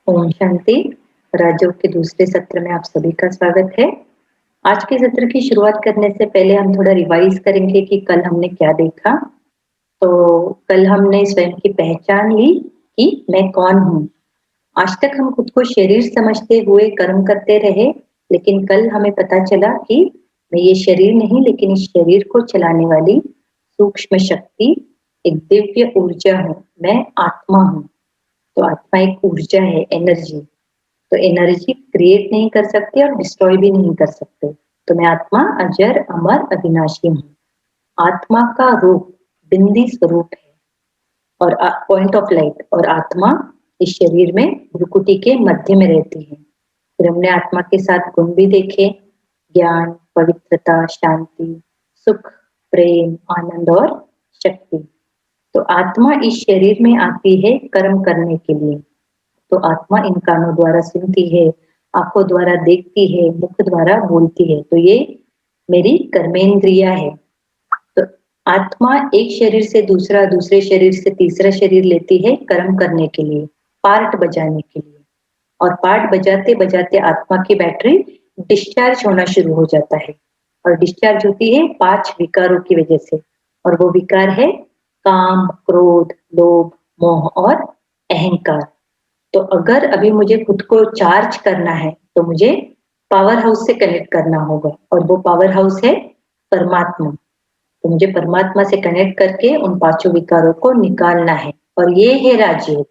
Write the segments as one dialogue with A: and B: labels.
A: ओम शांति। राजयोग के दूसरे सत्र में आप सभी का स्वागत है। आज के सत्र की शुरुआत करने से पहले हम थोड़ा रिवाइज करेंगे कि कल हमने क्या देखा। तो कल हमने स्वयं की पहचान ली कि मैं कौन हूँ। आज तक हम खुद को शरीर समझते हुए कर्म करते रहे, लेकिन कल हमें पता चला कि मैं ये शरीर नहीं, लेकिन इस शरीर को चलाने वाली सूक्ष्म शक्ति, एक दिव्य ऊर्जा हूँ। मैं आत्मा हूँ। तो आत्मा एक ऊर्जा है, एनर्जी। तो एनर्जी क्रिएट नहीं कर सकते और डिस्ट्रॉय भी नहीं कर सकते। तो मैं आत्मा अजर अमर अविनाशी हूँ। आत्मा का रूप बिंदी स्वरूप है और पॉइंट ऑफ लाइट, और आत्मा इस शरीर में भ्रुकुटी के मध्य में रहती है। फिर हमने आत्मा के साथ गुण भी देखे, ज्ञान, पवित्रता, शांति, सुख, प्रेम, आनंद और शक्ति। तो आत्मा इस शरीर में आती है कर्म करने के लिए। तो आत्मा इन कानों द्वारा सुनती है, आंखों द्वारा देखती है, मुख द्वारा बोलती है। तो ये मेरी कर्मेंद्रिया है। तो आत्मा एक शरीर से दूसरा, दूसरे शरीर से तीसरा शरीर लेती है कर्म करने के लिए, पार्ट बजाने के लिए। और पार्ट बजाते बजाते आत्मा की बैटरी डिस्चार्ज होना शुरू हो जाता है। और डिस्चार्ज होती है 5 विकारों की वजह से। और वो विकार है काम, क्रोध, लोभ, मोह और अहंकार। तो अगर अभी मुझे खुद को चार्ज करना है तो मुझे पावर हाउस से कनेक्ट करना होगा, और वो पावर हाउस है परमात्मा। तो मुझे परमात्मा से कनेक्ट करके उन 5 विकारों को निकालना है, और ये है राजयोग।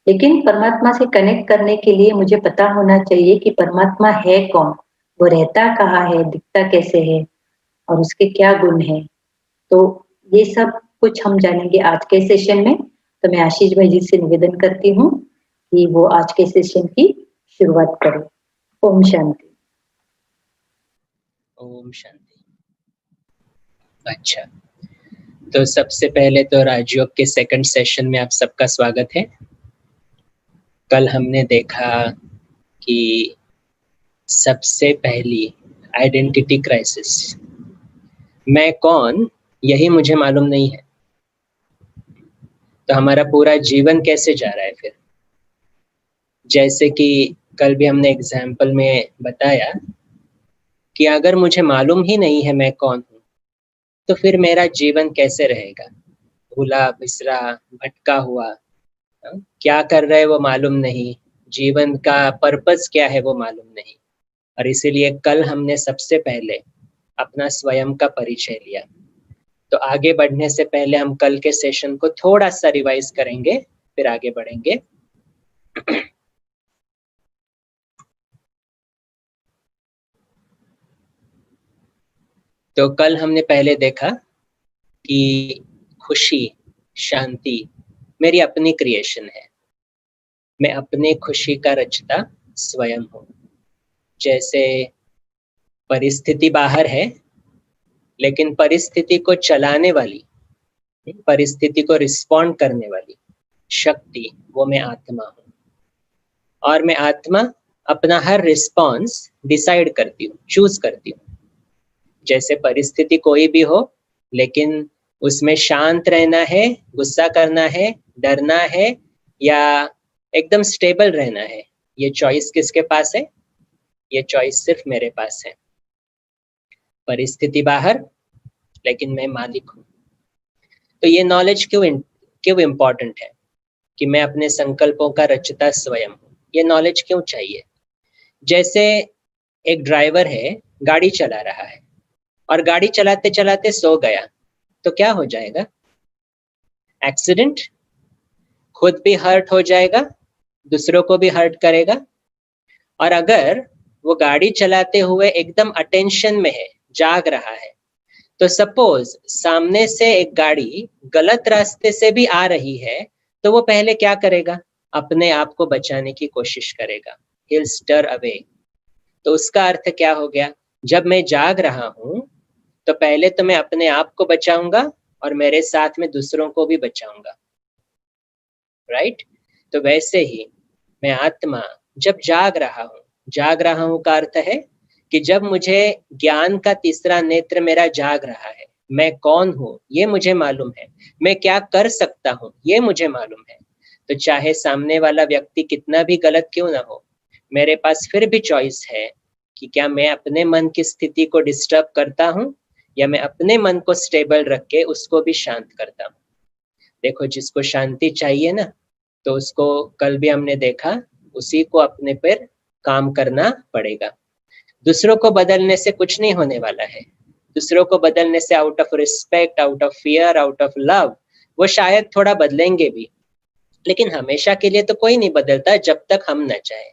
A: लेकिन परमात्मा से कनेक्ट करने के लिए मुझे पता होना चाहिए कि परमात्मा है कौन, वो रहता कहाँ है, दिखता कैसे है, और उसके क्या गुण हैं। तो ये सब कुछ हम जानेंगे आज के सेशन में। तो मैं आशीष भाई जी से निवेदन करती हूँ कि वो आज के सेशन की शुरुआत करें। ओम शांति।
B: ओम शांति। अच्छा, तो सबसे पहले तो राजयोग के सेकंड सेशन में आप सबका स्वागत है। कल हमने देखा कि सबसे पहली आइडेंटिटी क्राइसिस, मैं कौन, यही मुझे मालूम नहीं है। तो हमारा पूरा जीवन कैसे जा रहा है फिर? जैसे कि कल भी हमने एग्जाम्पल में बताया कि अगर मुझे मालूम ही नहीं है मैं कौन हूँ, तो फिर मेरा जीवन कैसे रहेगा? भूला बिसरा, भटका हुआ, क्या कर रहे वो मालूम नहीं, जीवन का पर्पस क्या है वो मालूम नहीं। और इसीलिए कल हमने सबसे पहले अपना स्वयं का परिचय लिया। तो आगे बढ़ने से पहले हम कल के सेशन को थोड़ा सा रिवाइज करेंगे, फिर आगे बढ़ेंगे। तो कल हमने पहले देखा कि खुशी, शांति मेरी अपनी क्रिएशन है। मैं अपने खुशी का रचता स्वयं हूँ। जैसे परिस्थिति बाहर है, लेकिन परिस्थिति को चलाने वाली, परिस्थिति को रिस्पॉन्ड करने वाली शक्ति, वो मैं आत्मा हूँ। और मैं आत्मा अपना हर रिस्पॉन्स डिसाइड करती हूँ, चूज करती हूँ। जैसे परिस्थिति कोई भी हो, लेकिन उसमें शांत रहना है, गुस्सा करना है, डरना है, या एकदम स्टेबल रहना है, ये चॉइस किसके पास है? ये चॉइस सिर्फ मेरे पास है। परिस्थिति बाहर, लेकिन मैं मालिक हूँ। तो ये नॉलेज क्यों इम्पोर्टेंट है कि मैं अपने संकल्पों का रचता स्वयं हूँ? ये नॉलेज क्यों चाहिए? जैसे एक ड्राइवर है, गाड़ी चला रहा है और गाड़ी चलाते चलाते सो गया, तो क्या हो जाएगा? एक्सीडेंट, खुद भी हर्ट हो जाएगा, दूसरों को भी हर्ट करेगा। और अगर वो गाड़ी चलाते हुए एकदम अटेंशन में है, जाग रहा है, तो सपोज सामने से एक गाड़ी गलत रास्ते से भी आ रही है, तो वो पहले क्या करेगा? अपने आप को बचाने की कोशिश करेगा, he'll stir away। तो उसका अर्थ क्या हो गया? जब मैं जाग रहा हूं तो पहले तो मैं अपने आप को बचाऊंगा और मेरे साथ में दूसरों को भी बचाऊंगा, राइट? तो वैसे ही मैं आत्मा जब जाग रहा हूं का अर्थ है कि जब मुझे ज्ञान का तीसरा नेत्र मेरा जाग रहा है, मैं कौन हूँ ये मुझे मालूम है, मैं क्या कर सकता हूँ ये मुझे मालूम है, तो चाहे सामने वाला व्यक्ति कितना भी गलत क्यों ना हो, मेरे पास फिर भी चॉइस है कि क्या मैं अपने मन की स्थिति को डिस्टर्ब करता हूँ या मैं अपने मन को स्टेबल रख के उसको भी शांत करता हूँ। देखो, जिसको शांति चाहिए ना, तो उसको कल भी हमने देखा, उसी को अपने पर काम करना पड़ेगा। दूसरों को बदलने से कुछ नहीं होने वाला है। दूसरों को बदलने से out of respect, out of fear, out of love, वो शायद थोड़ा बदलेंगे भी, लेकिन हमेशा के लिए तो कोई नहीं बदलता जब तक हम न चाहे।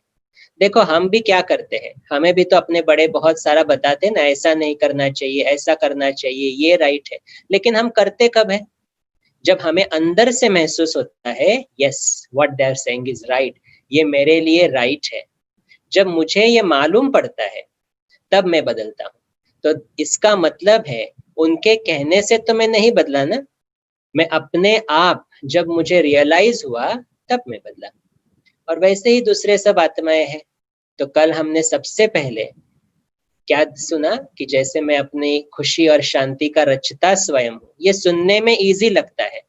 B: देखो, हम भी क्या करते हैं, हमें भी तो अपने बड़े बहुत सारा बताते हैं ना, ऐसा नहीं करना चाहिए, ऐसा करना चाहिए, ये राइट है, लेकिन हम करते कब है? जब हमें अंदर से महसूस होता है yes, what they are saying is right, ये मेरे लिए राइट है। जब मुझे ये मालूम पड़ता है तब मैं बदलता हूँ। तो इसका मतलब है उनके कहने से तो मैं नहीं बदला ना, मैं अपने आप जब मुझे रियलाइज हुआ तब मैं बदला। और वैसे ही दूसरे सब आत्माएं हैं। तो कल हमने सबसे पहले क्या सुना कि जैसे मैं अपनी खुशी और शांति का रचता स्वयं हूँ। ये सुनने में इजी लगता है,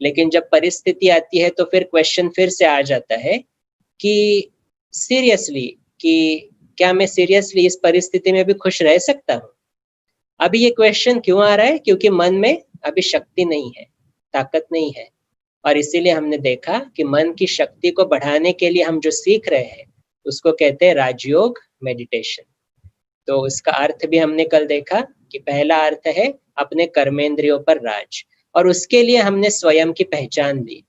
B: लेकिन जब परिस्थिति आती है तो फिर क्वेश्चन फिर से आ जाता है कि सीरियसली, कि क्या मैं सीरियसली इस परिस्थिति में भी खुश रह सकता हूँ? अभी ये क्वेश्चन क्यों आ रहा है? क्योंकि मन में अभी शक्ति नहीं है, ताकत नहीं है। और इसीलिए हमने देखा कि मन की शक्ति को बढ़ाने के लिए हम जो सीख रहे हैं उसको कहते हैं राजयोग मेडिटेशन। तो उसका अर्थ भी हमने कल देखा कि पहला अर्थ है अपने कर्मेंद्रियों पर राज, और उसके लिए हमने स्वयं की पहचान ली।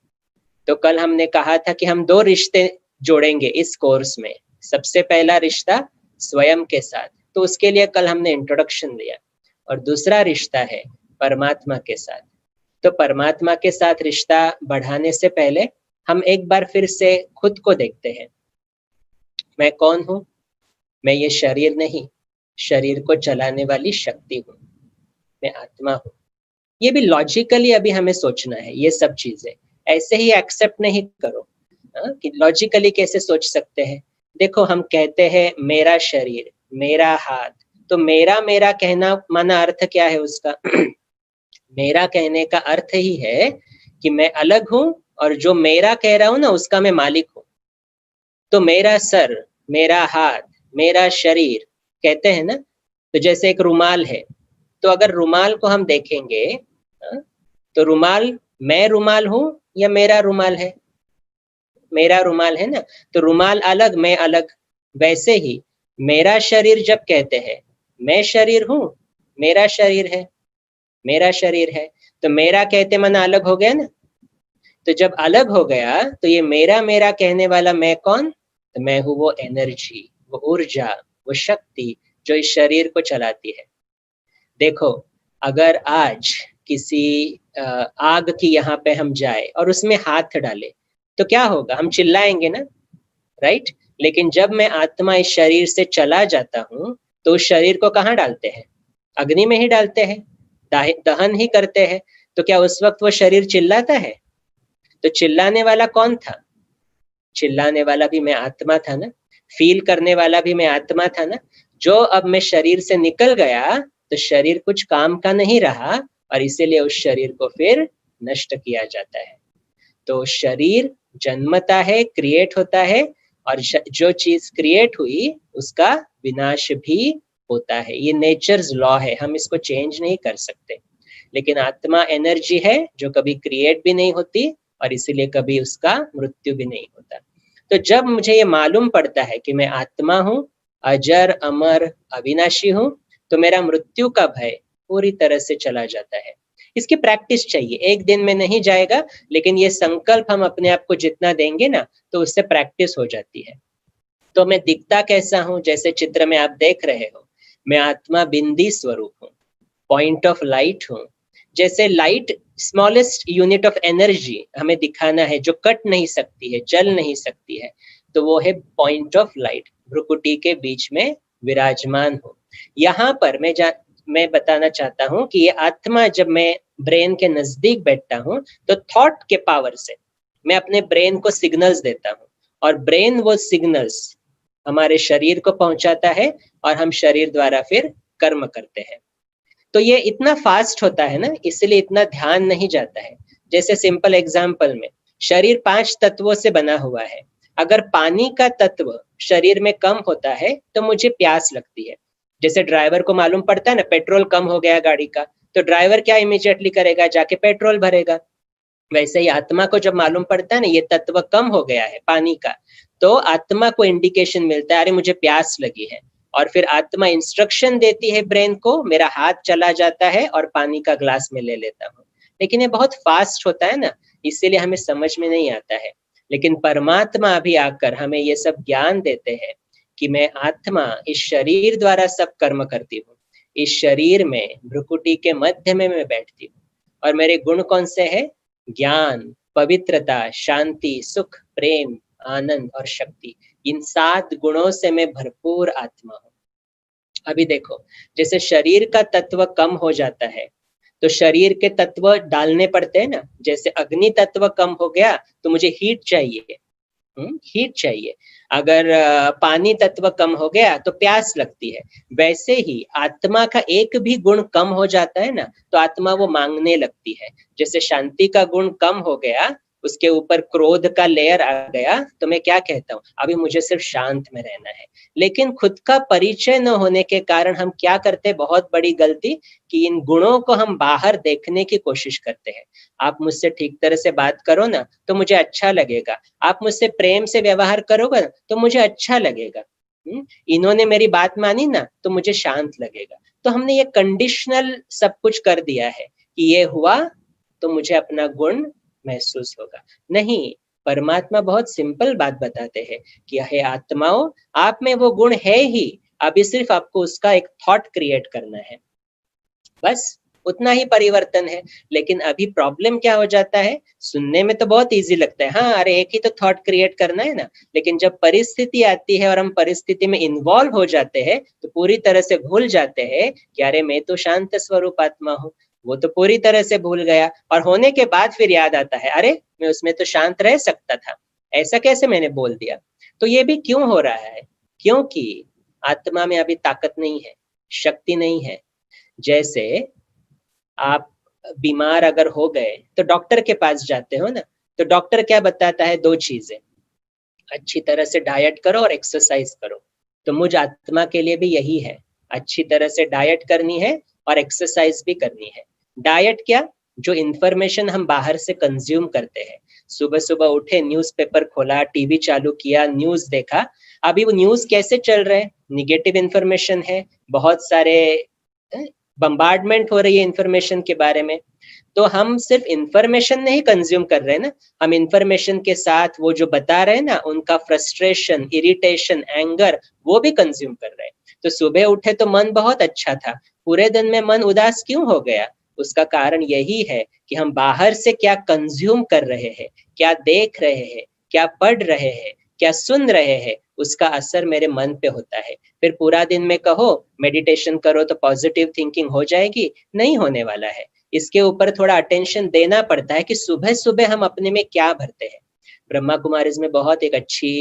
B: तो कल हमने कहा था कि हम दो रिश्ते जोड़ेंगे इस कोर्स में। सबसे पहला रिश्ता स्वयं के साथ, तो उसके लिए कल हमने इंट्रोडक्शन दिया, और दूसरा रिश्ता है परमात्मा के साथ। तो परमात्मा के साथ रिश्ता बढ़ाने से पहले हम एक बार फिर से खुद को देखते हैं। मैं कौन हूँ? मैं ये शरीर नहीं, शरीर को चलाने वाली शक्ति हूँ। मैं आत्मा हूँ। ये भी लॉजिकली अभी हमें सोचना है। ये सब चीजें ऐसे ही एक्सेप्ट नहीं करो कि लॉजिकली कैसे सोच सकते हैं। देखो, हम कहते हैं मेरा शरीर, मेरा हाथ, तो मेरा मेरा कहना माना अर्थ क्या है उसका? मेरा कहने का अर्थ ही है कि मैं अलग हूं, और जो मेरा कह रहा हूं ना उसका मैं मालिक हूं। तो मेरा सर, मेरा हाथ, मेरा शरीर कहते हैं ना, तो जैसे एक रुमाल है, तो अगर रुमाल को हम देखेंगे तो रुमाल, मैं रुमाल हूं या मेरा रुमाल है? मेरा रुमाल है ना, तो रुमाल अलग, मैं अलग। वैसे ही मेरा शरीर जब कहते हैं, मैं शरीर हूं, मेरा शरीर है, मेरा शरीर है, तो मेरा कहते मना अलग हो गया ना। तो जब अलग हो गया तो ये मेरा मेरा कहने वाला मैं कौन? तो मैं हूँ वो एनर्जी, वो ऊर्जा, वो शक्ति जो इस शरीर को चलाती है। देखो, अगर आज किसी आग की यहाँ पे हम जाए और उसमें हाथ डाले तो क्या होगा? हम चिल्लाएंगे ना, राइट? लेकिन जब मैं आत्मा इस शरीर से चला जाता हूँ तो उस शरीर को कहाँ डालते हैं? अग्नि में ही डालते हैं, दहन ही करते हैं। तो क्या उस वक्त वो शरीर चिल्लाता है? तो चिल्लाने वाला कौन था? चिल्लाने वाला भी मैं आत्मा था ना, फील करने वाला भी मैं आत्मा था ना। जो अब मैं शरीर से निकल गया तो शरीर कुछ काम का नहीं रहा, और इसीलिए उस शरीर को फिर नष्ट किया जाता है। तो शरीर जन्मता है, क्रिएट होता है, और जो चीज क्रिएट हुई उसका विनाश भी होता है। ये नेचर्स लॉ है, हम इसको चेंज नहीं कर सकते। लेकिन आत्मा एनर्जी है जो कभी क्रिएट भी नहीं होती, और इसीलिए कभी उसका मृत्यु भी नहीं होता। तो जब मुझे ये मालूम पड़ता है कि मैं आत्मा हूँ, अजर अमर अविनाशी हूँ, तो मेरा मृत्यु का भय पूरी तरह से चला जाता है। इसकी प्रैक्टिस चाहिए, एक दिन में नहीं जाएगा, लेकिन ये संकल्प हम अपने आप को जितना देंगे ना तो उससे प्रैक्टिस हो जाती है। तो मैं दिखता कैसा हूँ? जैसे चित्र में आप देख रहे हो, मैं आत्मा बिंदी स्वरूप हूँ, पॉइंट ऑफ लाइट हूँ। जैसे light smallest unit of energy हमें दिखाना है, जो कट नहीं सकती है, जल नहीं सकती है, तो वो है पॉइंट ऑफ लाइट, भ्रुकुटी के बीच में विराजमान हो। यहाँ पर मैं बताना चाहता हूँ कि ये आत्मा, जब मैं ब्रेन के नजदीक बैठता हूँ तो थॉट के पावर से मैं अपने ब्रेन को सिग्नल्स देता हूँ, और ब्रेन वो सिग्नल्स हमारे शरीर को पहुंचाता है, और हम शरीर द्वारा फिर कर्म करते हैं। तो ये इतना फास्ट होता है ना, इसलिए इतना ध्यान नहीं जाता है। जैसे सिंपल एग्जाम्पल में शरीर 5 तत्वों से बना हुआ है। अगर पानी का तत्व शरीर में कम होता है तो मुझे प्यास लगती है। जैसे ड्राइवर को मालूम पड़ता है ना, पेट्रोल कम हो गया गाड़ी का, तो ड्राइवर क्या इमीडिएटली करेगा, जाके पेट्रोल भरेगा। वैसे ही आत्मा को जब मालूम पड़ता है ना ये तत्व कम हो गया है पानी का, तो आत्मा को इंडिकेशन मिलता है, अरे मुझे प्यास लगी है, और फिर आत्मा इंस्ट्रक्शन देती है ब्रेन को, मेरा हाथ चला जाता है और पानी का ग्लास में ले लेता हूँ। लेकिन ये बहुत फास्ट होता है ना, इसीलिए हमें समझ में नहीं आता है। लेकिन परमात्मा अभी आकर हमें ये सब ज्ञान देते हैं कि मैं आत्मा इस शरीर द्वारा सब कर्म करती हूँ। इस शरीर में भ्रुकुटी के मध्य में मैं बैठती हूँ, और मेरे गुण कौन से हैं? ज्ञान, पवित्रता, शांति, सुख, प्रेम, आनंद और शक्ति। इन 7 गुणों से मैं भरपूर आत्मा हूँ। अभी देखो, जैसे शरीर का तत्व कम हो जाता है तो शरीर के तत्व डालने पड़ते हैं ना। जैसे अग्नि तत्व कम हो गया तो मुझे हीट चाहिए, हीट चाहिए। अगर पानी तत्व कम हो गया तो प्यास लगती है। वैसे ही आत्मा का एक भी गुण कम हो जाता है ना तो आत्मा वो मांगने लगती है। जैसे शांति का गुण कम हो गया, उसके ऊपर क्रोध का लेयर आ गया, तो मैं क्या कहता हूँ, अभी मुझे सिर्फ शांत में रहना है। लेकिन खुद का परिचय न होने के कारण हम क्या करते हैं, बहुत बड़ी गलती, कि इन गुणों को हम बाहर देखने की कोशिश करते हैं। आप मुझसे ठीक तरह से बात करो ना तो मुझे अच्छा लगेगा, आप मुझसे प्रेम से व्यवहार करोगे तो मुझे अच्छा लगेगा, इन्होंने मेरी बात मानी ना तो मुझे शांत लगेगा। तो हमने ये कंडीशनल सब कुछ कर दिया है कि ये हुआ तो मुझे अपना गुण महसूस होगा। नहीं, परमात्मा बहुत सिंपल बात बताते हैं कि हे आत्माओं, आप में वो गुण है ही, अभी सिर्फ आपको उसका एक थॉट क्रिएट करना है, बस उतना ही परिवर्तन है। लेकिन अभी प्रॉब्लम क्या हो जाता है, सुनने में तो बहुत इजी लगता है, हाँ अरे एक ही तो थॉट क्रिएट करना है ना, लेकिन जब परिस्थिति आती है और हम परिस्थिति में इन्वॉल्व हो जाते हैं तो पूरी तरह से भूल जाते हैं कि अरे मैं तो शांत स्वरूप आत्मा हूँ। वो तो पूरी तरह से भूल गया, और होने के बाद फिर याद आता है, अरे मैं उसमें तो शांत रह सकता था, ऐसा कैसे मैंने बोल दिया। तो ये भी क्यों हो रहा है, क्योंकि आत्मा में अभी ताकत नहीं है, शक्ति नहीं है। जैसे आप बीमार अगर हो गए तो डॉक्टर के पास जाते हो ना, तो डॉक्टर क्या बताता है, 2 चीजें, अच्छी तरह से डाइट करो और एक्सरसाइज करो। तो मुझ आत्मा के लिए भी यही है, अच्छी तरह से डाइट करनी है और एक्सरसाइज भी करनी है। डाइट क्या, जो इंफॉर्मेशन हम बाहर से कंज्यूम करते हैं, सुबह सुबह उठे, न्यूज़पेपर खोला, टीवी चालू किया, न्यूज देखा। अभी वो न्यूज कैसे चल रहे हैं, निगेटिव इंफॉर्मेशन है, बहुत सारे बम्बार्डमेंट हो रही है इंफॉर्मेशन के बारे में। तो हम सिर्फ इंफॉर्मेशन नहीं कंज्यूम कर रहे हैं ना, हम इंफॉर्मेशन के साथ वो जो बता रहे हैं ना, उनका फ्रस्ट्रेशन, इरिटेशन, एंगर, वो भी कंज्यूम कर रहे हैं। तो सुबह उठे तो मन बहुत अच्छा था, पूरे दिन में मन उदास क्यों हो गया? उसका कारण यही है कि हम बाहर से क्या कंज्यूम कर रहे हैं, क्या देख रहे हैं, क्या पढ़ रहे हैं, क्या सुन रहे हैं, उसका असर मेरे मन पे होता है। फिर पूरा दिन में कहो मेडिटेशन करो तो पॉजिटिव थिंकिंग हो जाएगी, नहीं होने वाला है। इसके ऊपर थोड़ा अटेंशन देना पड़ता है कि सुबह सुबह हम अपने में क्या भरते हैं। ब्रह्मा कुमारीज में बहुत एक अच्छी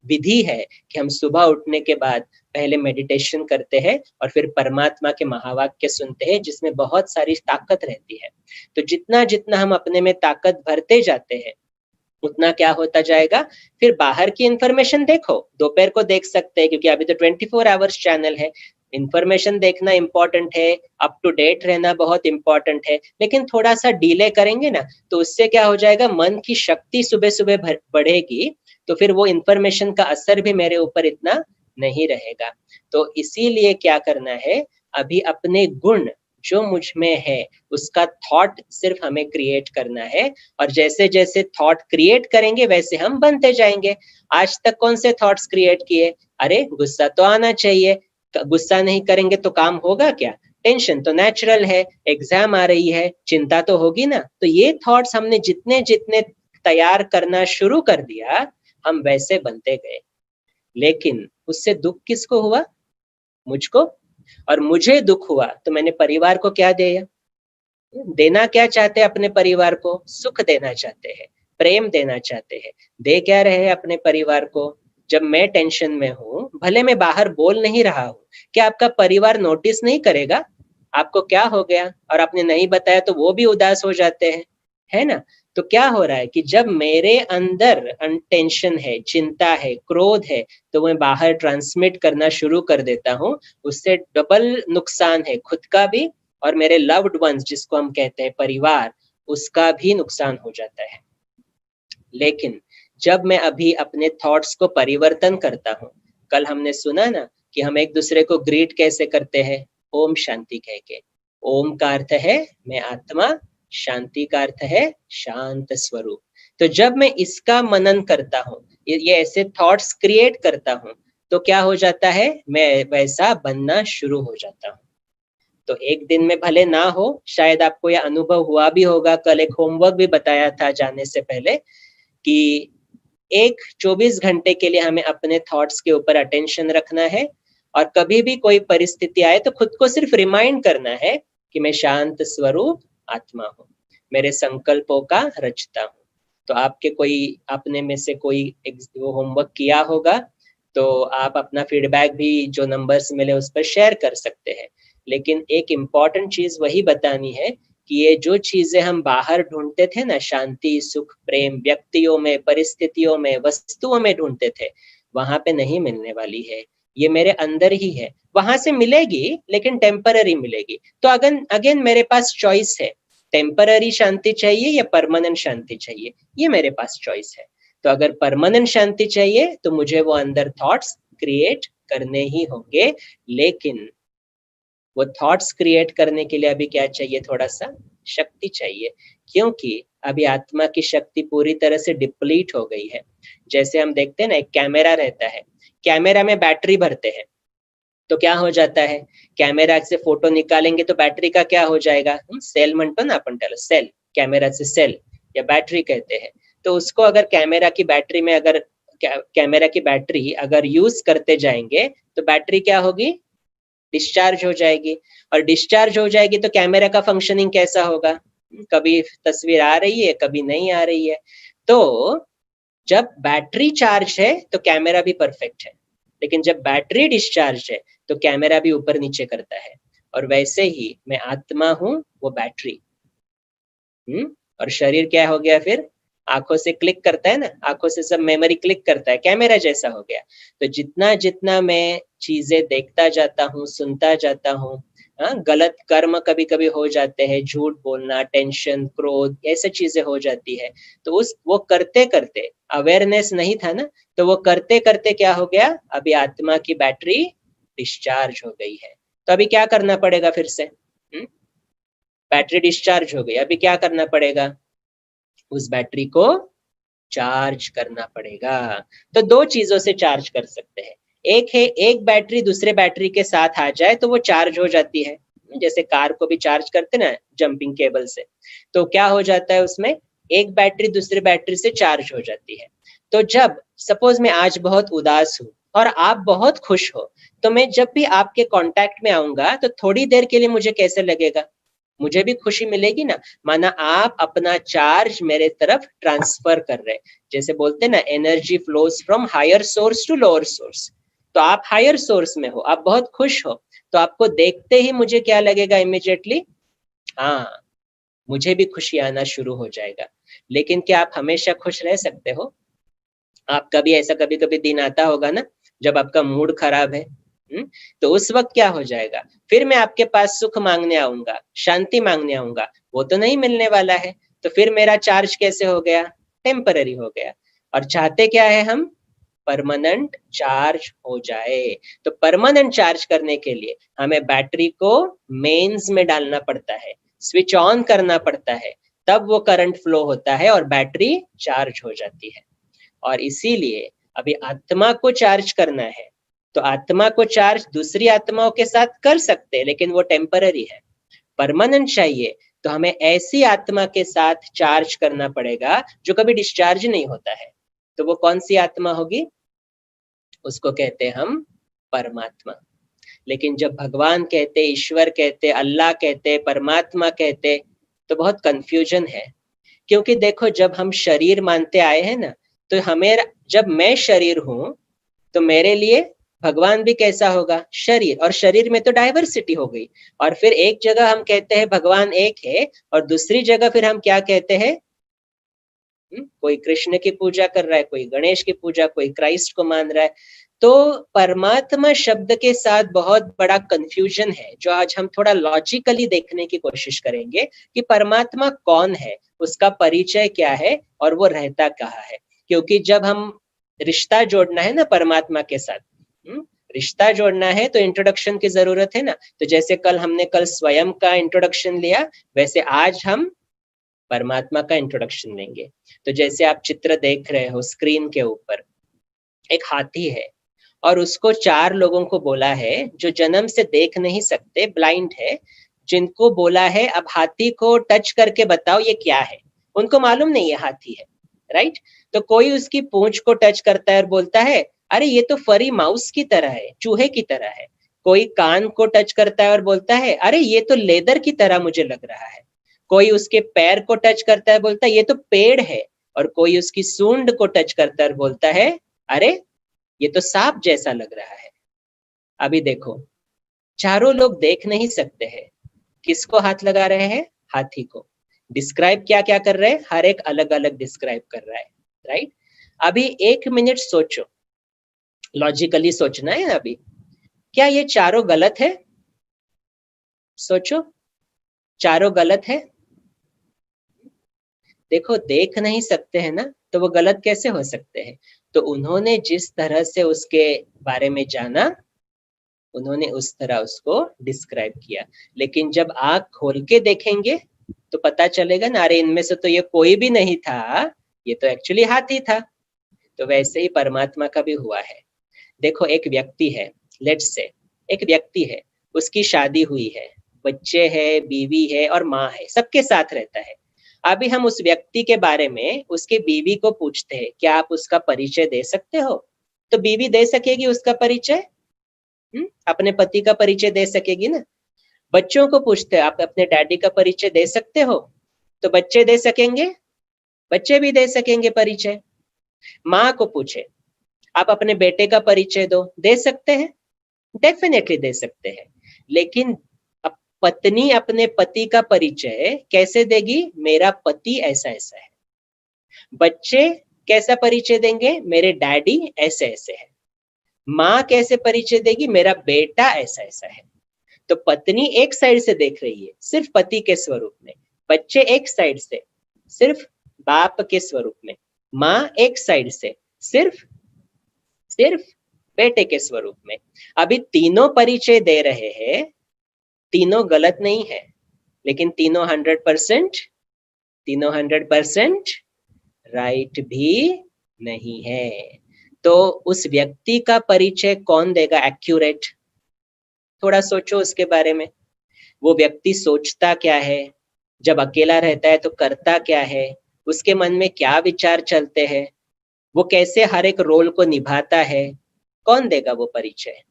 B: विधि है कि हम सुबह उठने के बाद पहले मेडिटेशन करते हैं और फिर परमात्मा के महावाक्य सुनते हैं, जिसमें बहुत सारी ताकत रहती है। तो जितना जितना हम अपने में ताकत भरते जाते हैं उतना क्या होता जाएगा, फिर बाहर की इंफॉर्मेशन देखो, दोपहर को देख सकते हैं क्योंकि अभी तो 24 आवर्स चैनल है। इंफॉर्मेशन देखना इंपॉर्टेंट है, अप टू डेट रहना बहुत इंपॉर्टेंट है, लेकिन थोड़ा सा डिले करेंगे ना तो उससे क्या हो जाएगा, मन की शक्ति सुबह सुबह बढ़ेगी, तो फिर वो इंफॉर्मेशन का असर भी मेरे ऊपर इतना नहीं रहेगा। तो इसीलिए क्या करना है, अभी अपने गुण जो मुझ में है उसका थॉट सिर्फ हमें क्रिएट करना है, और जैसे जैसे थॉट क्रिएट करेंगे वैसे हम बनते जाएंगे। आज तक कौन से थॉट्स क्रिएट किए, अरे गुस्सा तो आना चाहिए, गुस्सा नहीं करेंगे तो काम होगा क्या, टेंशन तो नेचुरल है, एग्जाम आ रही है, चिंता तो होगी ना। तो ये थॉट्स हमने जितने जितने तैयार करना शुरू कर दिया, हम वैसे बनते गए। लेकिन उससे दुख किसको हुआ, मुझको, और मुझे दुख हुआ तो मैंने परिवार को क्या दिया, देना क्या चाहते हैं अपने परिवार को, सुख देना चाहते हैं, प्रेम देना चाहते हैं। दे क्या रहे हैं अपने परिवार को, जब मैं टेंशन में हूँ, भले मैं बाहर बोल नहीं रहा हूँ, क्या आपका परिवार नोटिस नहीं करेगा आपको क्या हो गया, और आपने नहीं बताया तो वो भी उदास हो जाते हैं, है ना। तो क्या हो रहा है कि जब मेरे अंदर टेंशन है, चिंता है, क्रोध है, तो मैं बाहर ट्रांसमिट करना शुरू कर देता हूँ। उससे डबल नुकसान है, खुद का भी और मेरे लव्ड वंस जिसको हम कहते हैं परिवार, उसका भी नुकसान हो जाता है। लेकिन जब मैं अभी अपने थॉट्स को परिवर्तन करता हूँ, कल हमने सुना ना कि हम एक दूसरे को ग्रीट कैसे करते हैं, ओम शांति कह के। ओम का अर्थ है मैं आत्मा, शांति का अर्थ है शांत स्वरूप। तो जब मैं इसका मनन करता हूँ, ये ऐसे थॉट्स क्रिएट करता हूँ, तो क्या हो जाता है, मैं वैसा बनना शुरू हो जाता हूँ। तो एक दिन में भले ना हो, शायद आपको यह अनुभव हुआ भी होगा। कल एक होमवर्क भी बताया था जाने से पहले कि एक 24 घंटे के लिए हमें अपने थॉट्स के ऊपर अटेंशन रखना है, और कभी भी कोई परिस्थिति आए तो खुद को सिर्फ रिमाइंड करना है कि मैं शांत स्वरूप आत्मा हूँ, मेरे संकल्पों का रचता हूँ। तो आपके कोई अपने में से कोई वो होमवर्क किया होगा तो आप अपना फीडबैक भी जो नंबर्स मिले उस पर शेयर कर सकते हैं। लेकिन एक इम्पॉर्टेंट चीज वही बतानी है कि ये जो चीजें हम बाहर ढूंढते थे ना, शांति, सुख, प्रेम, व्यक्तियों में, परिस्थितियों में, वस्तुओं में ढूंढते थे, वहां पे नहीं मिलने वाली है। ये मेरे अंदर ही है। वहां से मिलेगी लेकिन टेम्पररी मिलेगी। तो अगेन मेरे पास चॉइस है, टेम्पररी शांति चाहिए या परमानेंट शांति चाहिए, ये मेरे पास चॉइस है। तो अगर परमानेंट शांति चाहिए तो मुझे वो अंदर थॉट्स क्रिएट करने ही होंगे। लेकिन वो थॉट्स क्रिएट करने के लिए अभी क्या चाहिए, थोड़ा सा शक्ति चाहिए, क्योंकि अभी आत्मा की शक्ति पूरी तरह से डिप्लीट हो गई है। जैसे हम देखते हैं ना, एक कैमरा रहता है, कैमरा में बैटरी भरते हैं तो क्या हो जाता है, कैमरा से फोटो निकालेंगे तो बैटरी का क्या हो जाएगा, सेल म्हणतो ना आपण त्याला, सेल, कैमरा से सेल या बैटरी कहते हैं। तो उसको अगर कैमरा की बैटरी में अगर कैमरा की बैटरी अगर यूज करते जाएंगे तो बैटरी क्या होगी, डिस्चार्ज हो जाएगी। और डिस्चार्ज हो जाएगी तो कैमरा का फंक्शनिंग कैसा होगा, कभी तस्वीर आ रही है, कभी नहीं आ रही है। तो जब बैटरी चार्ज है तो कैमरा भी परफेक्ट है, लेकिन जब बैटरी डिस्चार्ज है तो कैमरा भी ऊपर नीचे करता है। और वैसे ही मैं आत्मा हूं, वो बैटरी। और शरीर क्या हो गया फिर, आंखों से क्लिक करता है ना, आंखों से सब मेमोरी क्लिक करता है, कैमरा जैसा हो गया। तो जितना जितना मैं चीजें देखता जाता हूँ, सुनता जाता हूँ, गलत कर्म कभी कभी हो जाते हैं, झूठ बोलना, टेंशन, क्रोध, ऐसे चीजें हो जाती है। तो वो करते करते अवेयरनेस नहीं था ना, तो वो करते करते क्या हो गया, अभी आत्मा की बैटरी डिस्चार्ज हो गई है। तो अभी क्या करना पड़ेगा फिर से, बैटरी डिस्चार्ज हो गई, अभी क्या करना पड़ेगा, उस बैटरी को चार्ज करना पड़ेगा। तो दो चीजों से चार्ज कर सकते हैं। एक है, एक बैटरी दूसरे बैटरी के साथ आ जाए तो वो चार्ज हो जाती है, जैसे कार को भी चार्ज करते ना जंपिंग केबल से। तो क्या हो जाता है उसमें, एक बैटरी दूसरे बैटरी से चार्ज हो जाती है। तो जब सपोज मैं आज बहुत उदास हूँ और आप बहुत खुश हो, तो मैं जब भी आपके कांटेक्ट में आऊंगा तो थोड़ी देर के लिए मुझे कैसे लगेगा, मुझे भी खुशी मिलेगी ना। माना आप अपना चार्ज मेरे तरफ ट्रांसफर कर रहे, जैसे बोलते हैं ना, energy flows from higher source to lower source. तो आप हायर सोर्स में हो, आप बहुत खुश हो, तो आपको देखते ही मुझे क्या लगेगा इमीडिएटली, हाँ, मुझे भी खुशी आना शुरू हो जाएगा। लेकिन क्या आप हमेशा खुश रह सकते हो, आप कभी ऐसा कभी कभी दिन आता होगा ना जब आपका मूड खराब है, तो उस वक्त क्या हो जाएगा, फिर मैं आपके पास सुख मांगने आऊंगा, शांति मांगने आऊंगा, वो तो नहीं मिलने वाला है। तो फिर मेरा चार्ज कैसे हो गया, टेम्पररी हो गया। और चाहते क्या है हम, परमानेंट चार्ज हो जाए। तो परमानेंट चार्ज करने के लिए हमें बैटरी को मेंस में डालना पड़ता है, स्विच ऑन करना पड़ता है, तब वो करंट फ्लो होता है और बैटरी चार्ज हो जाती है। और इसीलिए अभी आत्मा को चार्ज करना है, तो आत्मा को चार्ज दूसरी आत्माओं के साथ कर सकते हैं, लेकिन वो टेम्पररी है। परमानेंट चाहिए तो हमें ऐसी आत्मा के साथ चार्ज करना पड़ेगा जो कभी डिस्चार्ज नहीं होता है। तो वो कौन सी आत्मा होगी, उसको कहते हैं हम परमात्मा। लेकिन जब भगवान कहते, ईश्वर कहते, अल्लाह कहते, परमात्मा कहते, तो बहुत कंफ्यूजन है। क्योंकि देखो, जब हम शरीर मानते आए हैं ना, तो हमें, जब मैं शरीर हूं तो मेरे लिए भगवान भी कैसा होगा, शरीर। और शरीर में तो डाइवर्सिटी हो गई। और फिर एक जगह हम कहते हैं भगवान एक है, और दूसरी जगह फिर हम क्या कहते हैं, कोई कृष्ण की पूजा कर रहा है, कोई गणेश की पूजा, कोई क्राइस्ट को मान रहा है। तो परमात्मा शब्द के साथ बहुत बड़ा कंफ्यूजन है, जो आज हम थोड़ा लॉजिकली देखने की कोशिश करेंगे कि परमात्मा कौन है, उसका परिचय क्या है और वो रहता कहाँ है। क्योंकि जब हम रिश्ता जोड़ना है ना परमात्मा के साथ, रिश्ता जोड़ना है तो इंट्रोडक्शन की जरूरत है ना। तो जैसे कल स्वयं का इंट्रोडक्शन लिया, वैसे आज हम परमात्मा का इंट्रोडक्शन लेंगे। तो जैसे आप चित्र देख रहे हो स्क्रीन के ऊपर, एक हाथी है और उसको 4 लोगों को बोला है जो जन्म से देख नहीं सकते, ब्लाइंड है, जिनको बोला है अब हाथी को टच करके बताओ ये क्या है। उनको मालूम नहीं है हाथी है, राइट। तो कोई उसकी पूंछ को टच करता है और बोलता है अरे ये तो फरी माउस की तरह है, चूहे की तरह है। कोई कान को टच करता है और बोलता है अरे ये तो लेदर की तरह मुझे लग रहा है। कोई उसके पैर को टच करता है, बोलता है ये तो पेड़ है। और कोई उसकी सूंड को टच करता है और बोलता है अरे ये तो सांप जैसा लग रहा है। अभी देखो, चारों लोग देख नहीं सकते हैं, किसको हाथ लगा रहे हैं? हाथी को। डिस्क्राइब क्या क्या कर रहे हैं? हर एक अलग अलग डिस्क्राइब कर रहा है, राइट। अभी 1 मिनट सोचो, लॉजिकली सोचना है अभी, क्या ये चारों गलत है? सोचो, चारों गलत है? देखो, देख नहीं सकते हैं ना, तो वो गलत कैसे हो सकते हैं? तो उन्होंने जिस तरह से उसके बारे में जाना, उन्होंने उस तरह उसको डिस्क्राइब किया। लेकिन जब आंख खोल के देखेंगे तो पता चलेगा ना, अरे इनमें से तो ये कोई भी नहीं था, ये तो एक्चुअली हाथी था। तो वैसे ही परमात्मा का भी हुआ है। देखो, एक व्यक्ति है, लेट्स से एक व्यक्ति है, उसकी शादी हुई है, बच्चे है, बीवी है और माँ है, सबके साथ रहता है। अभी हम उस व्यक्ति के बारे में उसके बीवी को पूछते हैं, क्या आप उसका परिचय दे सकते हो? तो बीवी दे सकेगी उसका परिचय, अपने पति का परिचय दे सकेगी ना। बच्चों को पूछते हैं, आप अपने डैडी का परिचय दे सकते हो? तो बच्चे दे सकेंगे, बच्चे भी दे सकेंगे परिचय। माँ को पूछे, आप अपने बेटे का परिचय दो, दे सकते हैं? डेफिनेटली दे सकते हैं। लेकिन पत्नी अपने पति का परिचय कैसे देगी? मेरा पति ऐसा ऐसा है। बच्चे कैसा परिचय देंगे? मेरे डैडी ऐसे ऐसे है। माँ कैसे परिचय देगी? मेरा बेटा ऐसा ऐसा है। तो पत्नी एक साइड से देख रही है, सिर्फ पति के स्वरूप में। बच्चे एक साइड से, सिर्फ बाप के स्वरूप में। माँ एक साइड से, सिर्फ बेटे के स्वरूप में। अभी तीनों परिचय दे रहे हैं, तीनों गलत नहीं है, लेकिन तीनों 100% राइट भी नहीं है। तो उस व्यक्ति का परिचय कौन देगा एक्यूरेट? थोड़ा सोचो उसके बारे में। वो व्यक्ति सोचता क्या है, जब अकेला रहता है तो करता क्या है, उसके मन में क्या विचार चलते हैं, वो कैसे हर एक रोल को निभाता है, कौन देगा वो परिचय?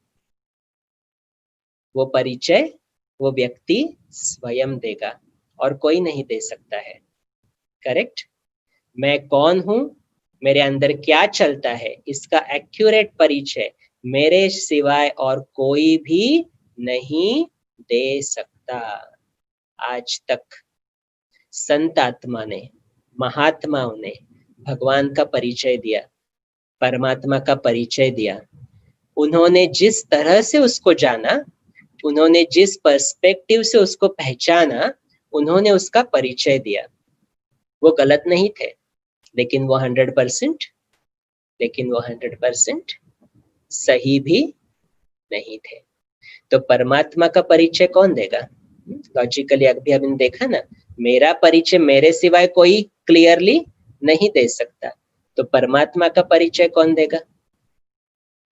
B: वो परिचय वो व्यक्ति स्वयं देगा और कोई नहीं दे सकता है। करेक्ट? मैं कौन हूं, मेरे अंदर क्या चलता है, इसका एक्यूरेट परिचय मेरे सिवाय और कोई भी नहीं दे सकता। आज तक संत आत्मा ने, महात्माओं ने भगवान का परिचय दिया, परमात्मा का परिचय दिया। उन्होंने जिस तरह से उसको जाना, उन्होंने जिस पर्सपेक्टिव से उसको पहचाना, उन्होंने उसका परिचय दिया। वो गलत नहीं थे, लेकिन वो 100% सही भी नहीं थे। तो परमात्मा का परिचय कौन देगा? लॉजिकली अभी हमने देखा ना, मेरा परिचय मेरे सिवाय कोई क्लियरली नहीं दे सकता। तो परमात्मा का परिचय कौन देगा?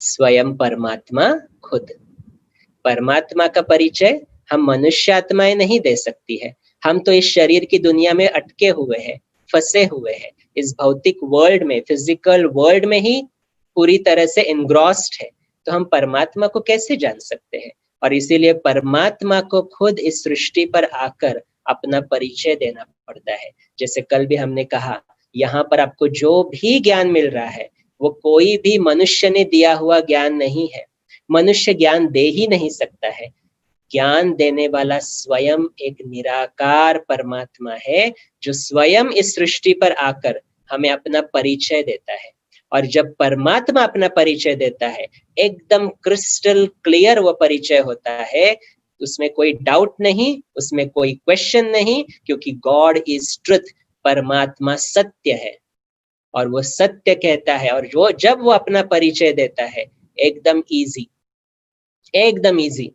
B: स्वयं परमात्मा खुद। परमात्मा का परिचय हम मनुष्य आत्माएं नहीं दे सकती है। हम तो इस शरीर की दुनिया में अटके हुए हैं, फंसे हुए हैं, इस भौतिक वर्ल्ड में, फिजिकल वर्ल्ड में ही पूरी तरह से एनग्रॉस्ड है। तो हम परमात्मा को कैसे जान सकते हैं? और इसीलिए परमात्मा को खुद इस सृष्टि पर आकर अपना परिचय देना पड़ता है। जैसे कल भी हमने कहा, यहाँ पर आपको जो भी ज्ञान मिल रहा है वो कोई भी मनुष्य ने दिया हुआ ज्ञान नहीं है। मनुष्य ज्ञान दे ही नहीं सकता है। ज्ञान देने वाला स्वयं एक निराकार परमात्मा है, जो स्वयं इस सृष्टि पर आकर हमें अपना परिचय देता है। और जब परमात्मा अपना परिचय देता है, एकदम क्रिस्टल क्लियर वो परिचय होता है, उसमें कोई डाउट नहीं, उसमें कोई क्वेश्चन नहीं, क्योंकि गॉड इज ट्रुथ, परमात्मा सत्य है और वो सत्य कहता है। और जो जब वो अपना परिचय देता है, एकदम इजी, एकदम इजी।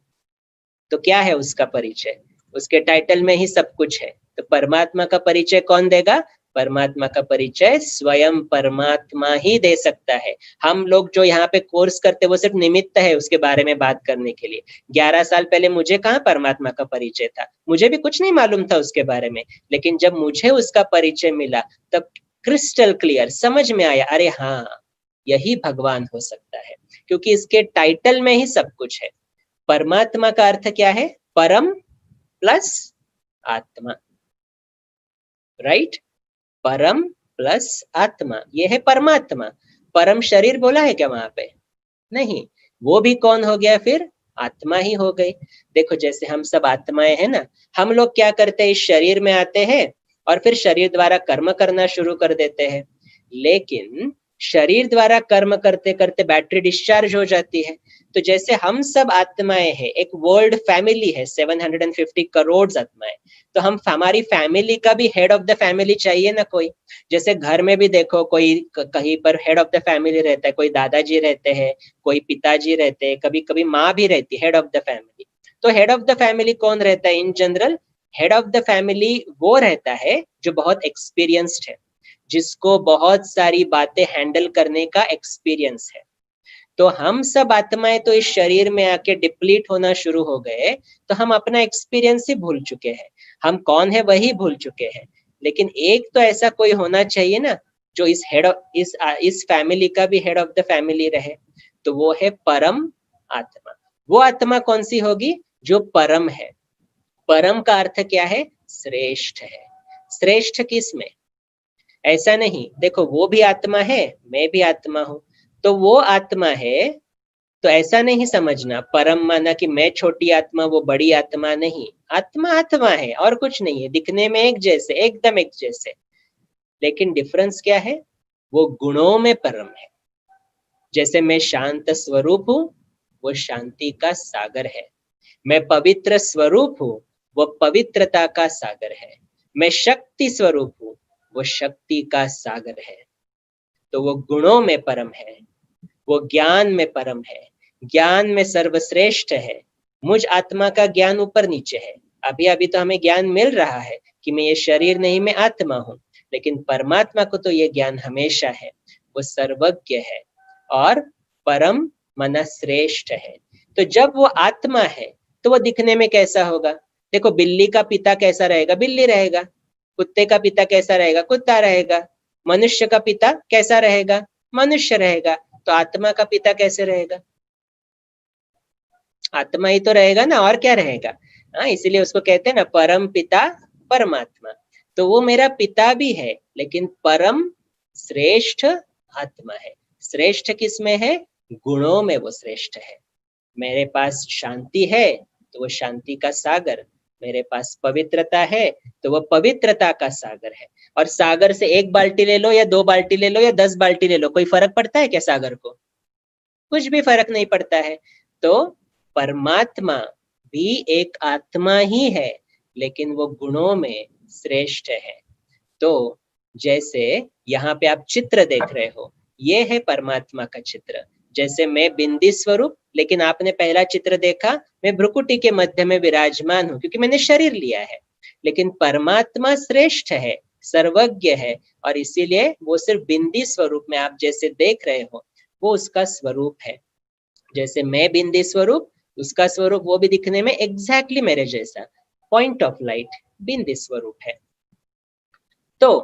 B: तो क्या है उसका परिचय? उसके टाइटल में ही सब कुछ है। तो परमात्मा का परिचय कौन देगा? परमात्मा का परिचय स्वयं परमात्मा ही दे सकता है। हम लोग जो यहाँ पे कोर्स करते वो सिर्फ निमित्त है उसके बारे में बात करने के लिए। 11 साल पहले मुझे कहाँ परमात्मा का परिचय था, मुझे भी कुछ नहीं मालूम था उसके बारे में, लेकिन जब मुझे उसका परिचय मिला तब क्रिस्टल क्लियर समझ में आया, अरे हाँ, यही भगवान हो सकता है, क्योंकि इसके टाइटल में ही सब कुछ है। परमात्मा का अर्थ क्या है? परम प्लस आत्मा, राइट? परम प्लस आत्मा, ये है परमात्मा। परम शरीर बोला है क्या वहां पे? नहीं, वो भी कौन हो गया फिर? आत्मा ही हो गई। देखो जैसे हम सब आत्माएं हैं ना, हम लोग क्या करते हैं, इस शरीर में आते हैं और फिर शरीर द्वारा कर्म करना शुरू कर देते हैं। लेकिन शरीर द्वारा कर्म करते करते बैटरी डिस्चार्ज हो जाती है। तो जैसे हम सब आत्माएं हैं, एक वर्ल्ड फैमिली है, 750 करोड़ आत्माएं, तो हम हमारी फैमिली का भी हेड ऑफ द फैमिली चाहिए ना कोई। जैसे घर में भी देखो, कोई कहीं पर हेड ऑफ द फैमिली रहता है, कोई दादाजी रहते हैं, कोई पिताजी रहते हैं, कभी कभी माँ भी रहती है, हेड ऑफ द फैमिली। तो हेड ऑफ द फैमिली कौन रहता है in general? Head of the family वो रहता है जो बहुत एक्सपीरियंस्ड है, जिसको बहुत सारी बातें हैंडल करने का एक्सपीरियंस है। तो हम सब आत्माएं तो इस शरीर में आके डिप्लीट होना शुरू हो गए, तो हम अपना एक्सपीरियंस ही भूल चुके हैं, हम कौन है वही भूल चुके हैं। लेकिन एक तो ऐसा कोई होना चाहिए ना, जो इस हेड ऑफ इस फैमिली का भी हेड ऑफ द फैमिली रहे, तो वो है परम आत्मा। वो आत्मा कौन सी होगी? जो परम है। परम का अर्थ क्या है? श्रेष्ठ है। श्रेष्ठ किस में? ऐसा नहीं, देखो वो भी आत्मा है, मैं भी आत्मा हूं, तो वो आत्मा है, तो ऐसा नहीं समझना परम माना कि मैं छोटी आत्मा वो बड़ी आत्मा, नहीं। आत्मा आत्मा है और कुछ नहीं है, दिखने में एक जैसे, एकदम एक जैसे, लेकिन डिफरेंस क्या है? वो गुणों में परम है। जैसे मैं शांत स्वरूप हूं, वो शांति का सागर है। मैं पवित्र स्वरूप हूं, वो पवित्रता का सागर है। मैं शक्ति स्वरूप हूं, वो शक्ति का सागर है। तो वो गुणों में परम है, वो ज्ञान में परम है, ज्ञान में सर्वश्रेष्ठ है। मुझ आत्मा का ज्ञान ऊपर नीचे है। अभी अभी तो हमें ज्ञान मिल रहा है कि मैं ये शरीर नहीं, मैं आत्मा हूं, लेकिन परमात्मा को तो ये ज्ञान हमेशा है। वो सर्वज्ञ है और परम मना श्रेष्ठ है। तो जब वो आत्मा है तो वो दिखने में कैसा होगा? देखो बिल्ली का पिता कैसा रहेगा? बिल्ली रहेगा। कुत्ते का पिता कैसा रहेगा? कुत्ता रहेगा। मनुष्य का पिता कैसा रहेगा? मनुष्य रहेगा। तो आत्मा का पिता कैसे रहेगा? आत्मा ही तो रहेगा ना, और क्या रहेगा? हाँ, इसीलिए उसको कहते हैं ना परम पिता परमात्मा। तो वो मेरा पिता भी है, लेकिन परम श्रेष्ठ आत्मा है। श्रेष्ठ किस में है? गुणों में वो श्रेष्ठ है। मेरे पास शांति है तो वो शांति का सागर, मेरे पास पवित्रता है तो वो पवित्रता का सागर है। और सागर से 1 बाल्टी ले लो या 2 बाल्टी ले लो या 10 बाल्टी ले लो, कोई फर्क पड़ता है क्या सागर को? कुछ भी फर्क नहीं पड़ता है। तो परमात्मा भी एक आत्मा ही है, लेकिन वो गुणों में श्रेष्ठ है। तो जैसे यहाँ पे आप चित्र देख रहे हो, ये है परमात्मा का चित्र। जैसे मैं बिंदी स्वरूप, लेकिन आपने पहला चित्र देखा, मैं भ्रुकुटी के मध्य में विराजमान हूँ, क्योंकि मैंने शरीर लिया है। लेकिन परमात्मा श्रेष्ठ है, सर्वज्ञ है, और इसीलिए वो सिर्फ बिंदी स्वरूप में आप जैसे देख रहे हो, वो उसका स्वरूप है। जैसे मैं बिंदी स्वरूप, उसका स्वरूप वो भी दिखने में एग्जैक्टली मेरे जैसा, पॉइंट ऑफ लाइट बिंदी स्वरूप है। तो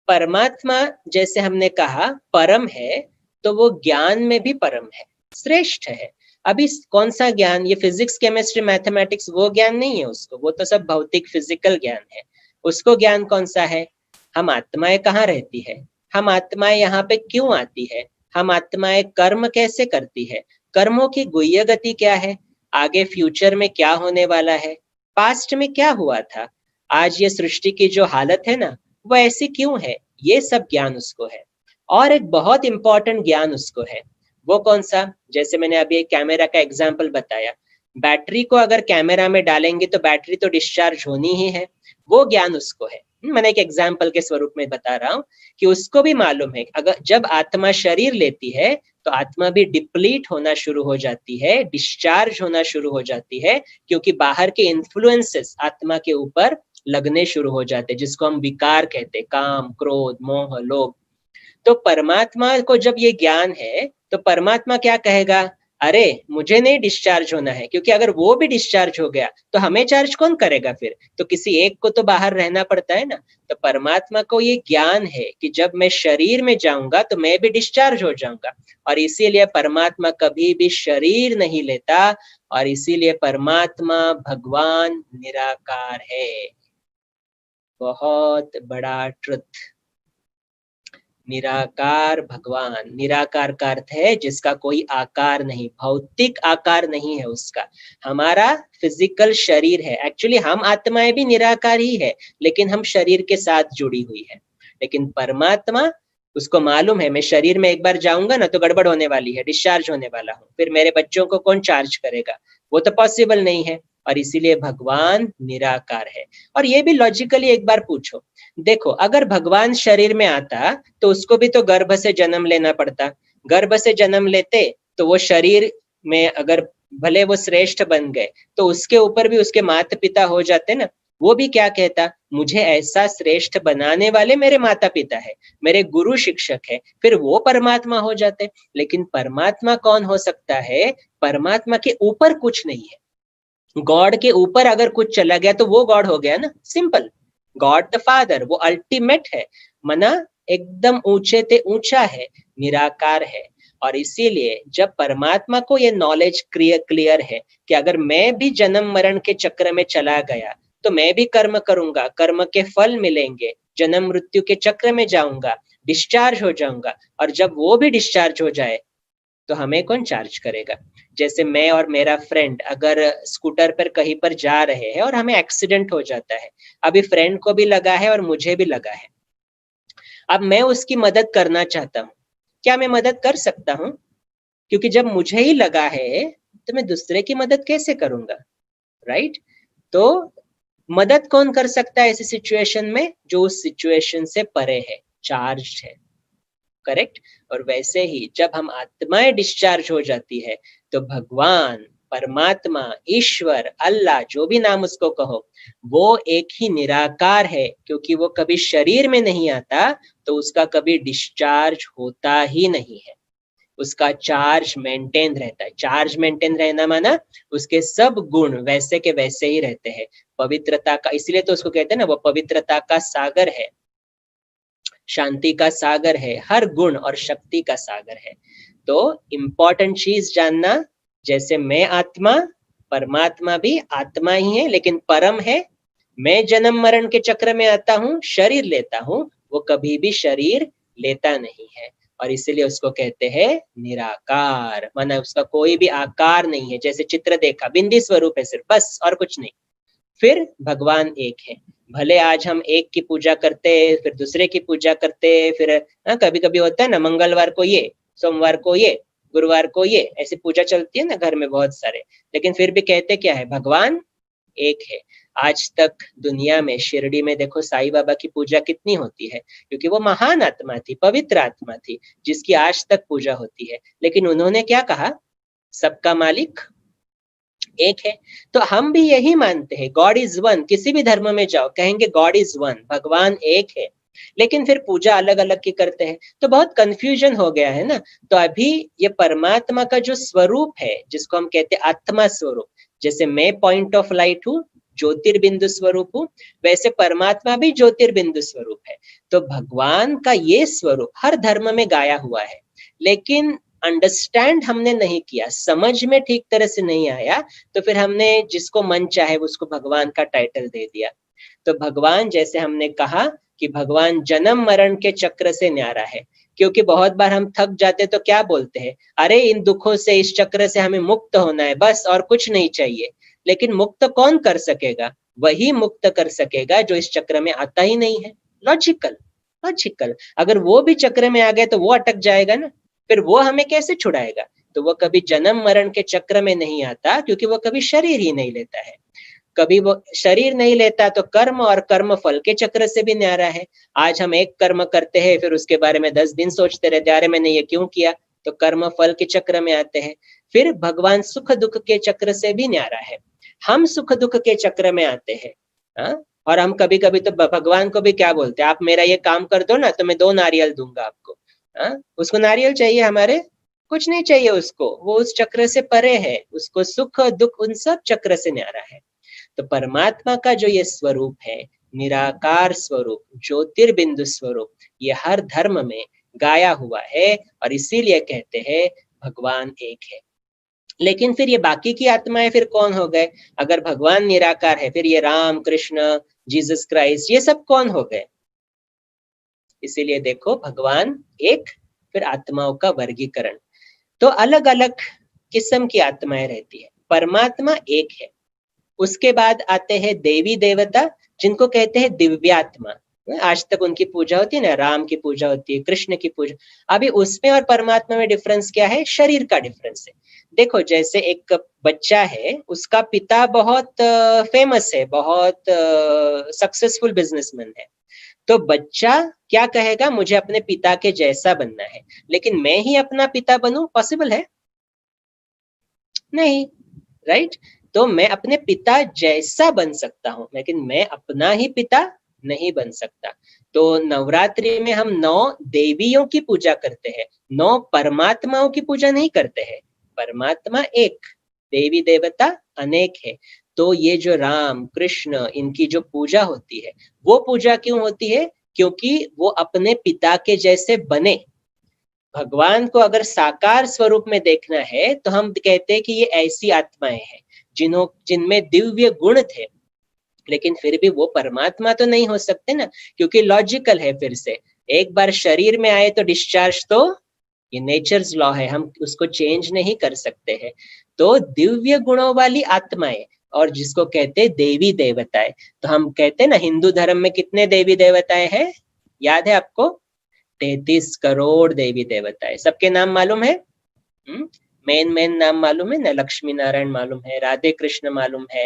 B: परमात्मा जैसे हमने कहा परम है, तो वो ज्ञान में भी परम है, श्रेष्ठ है। अभी कौन सा ज्ञान? ये फिजिक्स केमिस्ट्री मैथमेटिक्स वो ज्ञान नहीं है उसको, वो तो सब भौतिक फिजिकल ज्ञान है। उसको ज्ञान कौन सा है? हम आत्माएं कहाँ रहती है, हम आत्माएं यहाँ पे क्यों आती है, हम आत्माएं कर्म कैसे करती है, कर्मों की गुह्य गति क्या है, आगे फ्यूचर में क्या होने वाला है, पास्ट में क्या हुआ था, आज ये सृष्टि की जो हालत है ना वो ऐसी क्यों है, ये सब ज्ञान उसको है। और एक बहुत इंपॉर्टेंट ज्ञान उसको है, वो कौन सा? जैसे मैंने अभी एक कैमरा का एग्जाम्पल बताया, बैटरी को अगर कैमरा में डालेंगे तो बैटरी तो डिस्चार्ज होनी ही है, वो ज्ञान उसको है। मैंने एक एग्जाम्पल के स्वरूप में बता रहा हूँ कि उसको भी मालूम है अगर जब आत्मा शरीर लेती है तो आत्मा भी डिप्लीट होना शुरू हो जाती है, डिस्चार्ज होना शुरू हो जाती है, क्योंकि बाहर के इन्फ्लुएंसेस आत्मा के ऊपर लगने शुरू हो जाते हैं, जिसको हम विकार कहते हैं, काम, क्रोध, मोह, लोभ। तो परमात्मा को जब ये ज्ञान है तो परमात्मा क्या कहेगा? अरे मुझे नहीं डिस्चार्ज होना है, क्योंकि अगर वो भी डिस्चार्ज हो गया तो हमें चार्ज कौन करेगा फिर? तो किसी एक को तो बाहर रहना पड़ता है ना। तो परमात्मा को ये ज्ञान है कि जब मैं शरीर में जाऊंगा तो मैं भी डिस्चार्ज हो जाऊंगा, और इसीलिए परमात्मा कभी भी शरीर नहीं लेता, और इसीलिए परमात्मा भगवान निराकार है। बहुत बड़ा ट्रुथ। निराकार भगवान, निराकार का अर्थ है जिसका कोई आकार नहीं, भौतिक आकार नहीं है उसका। हमारा फिजिकल शरीर है, एक्चुअली हम आत्माएं भी निराकार ही है, लेकिन हम शरीर के साथ जुड़ी हुई है। लेकिन परमात्मा, उसको मालूम है मैं शरीर में एक बार जाऊंगा ना तो गड़बड़ होने वाली है, डिस्चार्ज होने वाला हूँ, फिर मेरे बच्चों को कौन चार्ज करेगा? वो तो पॉसिबल नहीं है, और इसीलिए भगवान निराकार है। और ये भी लॉजिकली एक बार पूछो, देखो अगर भगवान शरीर में आता तो उसको भी तो गर्भ से जन्म लेना पड़ता, गर्भ से जन्म लेते तो वो शरीर में अगर भले वो श्रेष्ठ बन गए तो उसके ऊपर भी उसके माता पिता हो जाते ना। वो भी क्या कहता? मुझे ऐसा श्रेष्ठ बनाने वाले मेरे माता पिता है, मेरे गुरु शिक्षक है, फिर वो परमात्मा हो जाते। लेकिन परमात्मा कौन हो सकता है? परमात्मा के ऊपर कुछ नहीं है। गॉड के ऊपर अगर कुछ चला गया तो वो गॉड हो गया ना, सिंपल। गॉड द फादर वो अल्टीमेट है, मना एकदम ऊंचे ते ऊंचा है, निराकार है। और इसीलिए जब परमात्मा को ये नॉलेज क्लियर है कि अगर मैं भी जन्म मरण के चक्र में चला गया तो मैं भी कर्म करूंगा, कर्म के फल मिलेंगे, जन्म मृत्यु के चक्र में जाऊंगा, डिस्चार्ज हो जाऊंगा, और जब वो भी डिस्चार्ज हो जाए तो हमें कौन चार्ज करेगा? जैसे मैं और मेरा फ्रेंड अगर स्कूटर पर कहीं पर जा रहे हैं और हमें एक्सीडेंट हो जाता है, अभी फ्रेंड को भी लगा है और मुझे भी लगा है, अब मैं उसकी मदद करना चाहता हूँ, क्या मैं मदद कर सकता हूँ? क्योंकि जब मुझे ही लगा है तो मैं दूसरे की मदद कैसे करूंगा, राइट? तो मदद कौन कर सकता है ऐसी सिचुएशन में? जो उस सिचुएशन से परे है, चार्ज है, करेक्ट। और वैसे ही जब हम आत्माएं डिस्चार्ज हो जाती है तो भगवान, परमात्मा, ईश्वर, अल्लाह, जो भी नाम उसको कहो, वो एक ही निराकार है, क्योंकि वो कभी शरीर में नहीं आता तो उसका कभी डिस्चार्ज होता ही नहीं है, उसका चार्ज मेंटेन रहता है। चार्ज मेंटेन रहना माना उसके सब गुण वैसे के वैसे ही रहते हैं, पवित्रता का, इसलिए तो उसको कहते हैं ना वो पवित्रता का सागर है, शांति का सागर है, हर गुण और शक्ति का सागर है। तो इंपॉर्टेंट चीज जानना, जैसे मैं आत्मा, परमात्मा भी आत्मा ही है लेकिन परम है। मैं जन्म मरण के चक्र में आता हूँ, शरीर लेता हूँ, वो कभी भी शरीर लेता नहीं है, और इसीलिए उसको कहते हैं निराकार, माना उसका कोई भी आकार नहीं है। जैसे चित्र देखा, बिंदी स्वरूप है सिर्फ, बस और कुछ नहीं। फिर भगवान एक है, भले आज हम एक की पूजा करते, फिर दूसरे की पूजा करते, फिर कभी कभी होता है ना मंगलवार को ये, सोमवार को ये, गुरुवार को ये, ऐसी पूजा चलती है ना घर में बहुत सारे, लेकिन फिर भी कहते क्या है? भगवान एक है। आज तक दुनिया में शिरडी में देखो साईं बाबा की पूजा कितनी होती है, क्योंकि वो महान आत्मा थी, पवित्र आत्मा थी, जिसकी आज तक पूजा होती है। लेकिन उन्होंने क्या कहा? सबका मालिक एक है। तो हम भी यही मानते हैं, गॉड इज वन। किसी भी धर्म में जाओ कहेंगे गॉड इज वन, भगवान एक है, लेकिन फिर पूजा अलग अलग की करते हैं, तो बहुत कंफ्यूजन हो गया है ना। तो अभी ये परमात्मा का जो स्वरूप है, जिसको हम कहते हैं आत्मा स्वरूप, जैसे मैं पॉइंट ऑफ लाइट हूँ, ज्योतिर्बिंदु स्वरूप हूँ, वैसे परमात्मा भी ज्योतिर्बिंदु स्वरूप है। तो भगवान का ये स्वरूप हर धर्म में गाया हुआ है, लेकिन अंडरस्टैंड हमने नहीं किया, समझ में ठीक तरह से नहीं आया, तो फिर हमने जिसको मन चाहे उसको भगवान का टाइटल दे दिया। तो भगवान, जैसे हमने कहा कि भगवान जन्म मरण के चक्र से न्यारा है, क्योंकि बहुत बार हम थक जाते तो क्या बोलते हैं? अरे इन दुखों से, इस चक्र से हमें मुक्त होना है, बस और कुछ नहीं चाहिए। लेकिन मुक्त कौन कर सकेगा? वही मुक्त कर सकेगा जो इस चक्र में आता ही नहीं है। Logical, logical. अगर वो भी चक्र में आ गए तो वो अटक जाएगा ना, फिर वो हमें कैसे छुड़ाएगा? तो वो कभी जन्म मरण के चक्र में नहीं आता, क्योंकि वो कभी शरीर ही नहीं लेता है। कभी वो शरीर नहीं लेता तो कर्म और कर्म फल के चक्र से भी न्यारा है। आज हम एक कर्म करते हैं, फिर उसके बारे में 10 दिन सोचते रहते, अरे मैंने ये क्यों किया, तो कर्म फल के चक्र में आते हैं। फिर भगवान सुख दुख के चक्र से भी न्यारा है। हम सुख दुख के चक्र में आते हैं। हाँ? और हम कभी कभी तो भगवान को भी क्या बोलते हैं, आप मेरा ये काम कर दो ना तो मैं 2 नारियल दूंगा आपको। हाँ? उसको नारियल चाहिए हमारे? कुछ नहीं चाहिए उसको, वो उस चक्र से परे है, उसको सुख दुख उन सब चक्र से न्यारा है। तो परमात्मा का जो ये स्वरूप है, निराकार स्वरूप, ज्योतिर्बिंदु स्वरूप, ये हर धर्म में गाया हुआ है, और इसीलिए कहते हैं भगवान एक है। लेकिन फिर ये बाकी की आत्माएं फिर कौन हो गए? अगर भगवान निराकार है, फिर ये राम कृष्ण जीसस क्राइस्ट ये सब कौन हो गए? इसीलिए देखो भगवान एक, फिर आत्माओं का वर्गीकरण। तो अलग अलग किस्म की आत्माएं रहती है, परमात्मा एक है। उसके बाद आते हैं देवी देवता, जिनको कहते हैं दिव्यात्मा। आज तक उनकी पूजा होती है ना, राम की पूजा होती है, कृष्ण की पूजा। अभी उसमें और परमात्मा में डिफरेंस क्या है? शरीर का डिफरेंस है। देखो जैसे एक बच्चा है, उसका पिता बहुत फेमस है, बहुत सक्सेसफुल बिजनेसमैन है, तो बच्चा क्या कहेगा, मुझे अपने पिता के जैसा बनना है। लेकिन मैं ही अपना पिता बनूं, पॉसिबल है? नहीं, राइट? तो मैं अपने पिता जैसा बन सकता हूं, लेकिन मैं अपना ही पिता नहीं बन सकता। तो नवरात्रि में हम 9 देवियों की पूजा करते हैं, 9 परमात्माओं की पूजा नहीं करते हैं। परमात्मा एक, देवी देवता अनेक है। तो ये जो राम कृष्ण इनकी जो पूजा होती है, वो पूजा क्यों होती है? क्योंकि वो अपने पिता के जैसे बने। भगवान को अगर साकार स्वरूप में देखना है तो हम कहते हैं कि ये ऐसी आत्माएं हैं जिनमें दिव्य गुण थे, लेकिन फिर भी वो परमात्मा तो नहीं हो सकते ना, क्योंकि लॉजिकल है। फिर से एक बार शरीर में आए तो डिस्चार्ज, तो ये नेचर्स लॉ है, हम उसको चेंज नहीं कर सकते हैं। तो दिव्य गुणों वाली आत्माएं, और जिसको कहते हैं देवी देवताएं। तो हम कहते हैं ना, हिंदू धर्म में कितने देवी देवताएं हैं, याद है आपको? 33 करोड़ देवी देवताएं। सबके नाम मालूम है? मेन मेन नाम मालूम है ना? लक्ष्मी नारायण मालूम है, राधे कृष्ण मालूम है,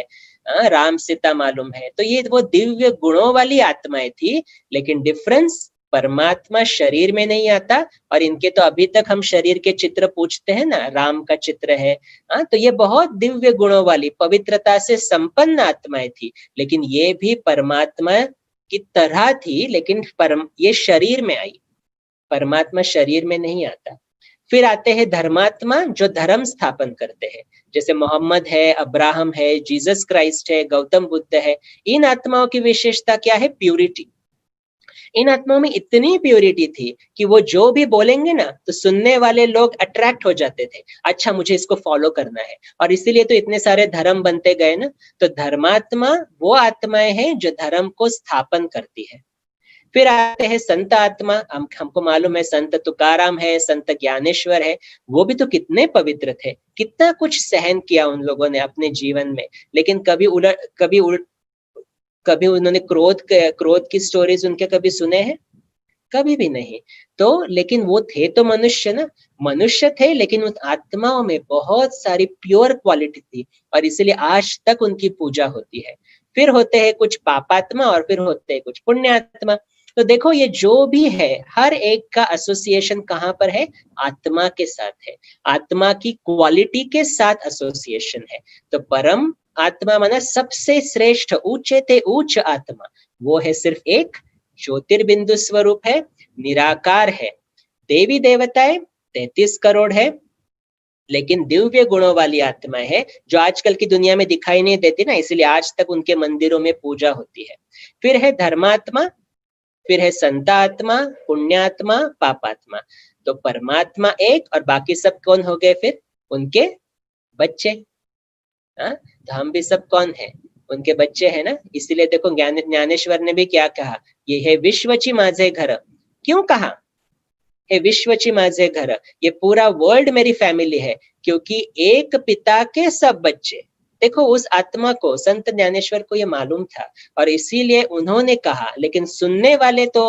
B: राम सीता मालूम है। तो ये वो दिव्य गुणों वाली आत्माएं थी, लेकिन डिफरेंस, परमात्मा शरीर में नहीं आता। और इनके तो अभी तक हम शरीर के चित्र पूछते हैं ना, राम का चित्र है। तो ये बहुत दिव्य गुणों वाली, पवित्रता से संपन्न आत्माएं थी, लेकिन ये भी परमात्मा की तरह थी, लेकिन ये शरीर में आई, परमात्मा शरीर में नहीं आता। फिर आते हैं धर्मात्मा, जो धर्म स्थापन करते हैं, जैसे मोहम्मद है, अब्राहम है, जीसस क्राइस्ट है, गौतम बुद्ध है। इन आत्माओं की विशेषता क्या है? प्यूरिटी। इन आत्माओं में इतनी प्योरिटी थी कि वो जो भी बोलेंगे ना, तो सुनने वाले लोग अट्रैक्ट हो जाते थे, अच्छा मुझे इसको फॉलो करना है। और इसीलिए तो इतने सारे धर्म बनते गए ना। तो धर्मात्मा वो आत्माएं हैं जो धर्म को स्थापन करती है। फिर आते हैं संत आत्मा। हमको मालूम है संत तुकाराम है, संत ज्ञानेश्वर है, वो भी तो कितने पवित्र थे, कितना कुछ सहन किया उन लोगों ने अपने जीवन में। लेकिन कभी उन्होंने क्रोध की स्टोरीज उनके कभी सुने हैं? कभी भी नहीं। तो लेकिन वो थे तो मनुष्य ना, मनुष्य थे, लेकिन उन आत्माओं में बहुत सारी प्योर क्वालिटी थी, और इसलिए आज तक उनकी पूजा होती है। फिर होते हैं कुछ पापात्मा, और फिर होते हैं कुछ पुण्यात्मा। तो देखो ये जो भी है, हर एक का एसोसिएशन कहाँ पर है? आत्मा के साथ है, आत्मा की क्वालिटी के साथ एसोसिएशन है। तो परम आत्मा माना सबसे श्रेष्ठ, ऊंचे ते ऊंच आत्मा, वो है सिर्फ एक, ज्योतिर्बिंदु स्वरूप है, निराकार है। देवी देवताएं 33 करोड़ है, लेकिन दिव्य गुणों वाली आत्माएं है, जो आजकल की दुनिया में दिखाई नहीं देती ना, इसलिए आज तक उनके मंदिरों में पूजा होती है। फिर है धर्मात्मा, फिर है संतात्मा, पुण्यात्मा, पापात्मा। तो परमात्मा एक, और बाकी सब कौन हो गए? फिर उनके बच्चे। तो हम भी सब कौन है? उनके बच्चे हैं ना। इसीलिए देखो ज्ञानेश्वर ने भी क्या कहा, ये है विश्वची माझे घर। क्यों कहा हे विश्वची माझे घर? ये पूरा वर्ल्ड मेरी फैमिली है, क्योंकि एक पिता के सब बच्चे। देखो उस आत्मा को, संत ज्ञानेश्वर को ये मालूम था, और इसीलिए उन्होंने कहा। लेकिन सुनने वाले तो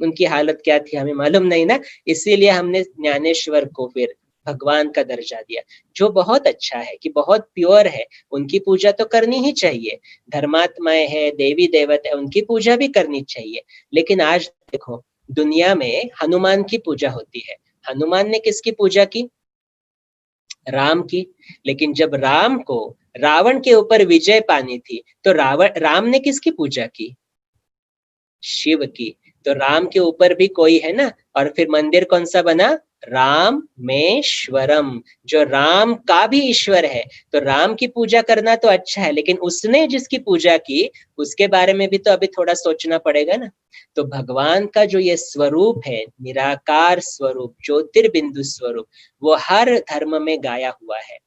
B: उनकी हालत क्या थी हमें मालूम नहीं ना, इसीलिए हमने ज्ञानेश्वर को फिर भगवान का दर्जा दिया, जो बहुत अच्छा है कि बहुत प्योर है, उनकी पूजा तो करनी ही चाहिए। धर्मात्माएं है, देवी देवता है, उनकी पूजा भी करनी चाहिए। लेकिन आज देखो दुनिया में हनुमान की पूजा होती है। हनुमान ने किसकी पूजा की? राम की। लेकिन जब राम को रावण के ऊपर विजय पानी थी तो राम ने किसकी पूजा की? शिव की। तो राम के ऊपर भी कोई है ना, और फिर मंदिर कौन सा बना? रामेश्वरम, जो राम का भी ईश्वर है। तो राम की पूजा करना तो अच्छा है, लेकिन उसने जिसकी पूजा की उसके बारे में भी तो अभी थोड़ा सोचना पड़ेगा ना। तो भगवान का जो ये स्वरूप है, निराकार स्वरूप, ज्योतिर्बिंदु स्वरूप, वो हर धर्म में गाया हुआ है।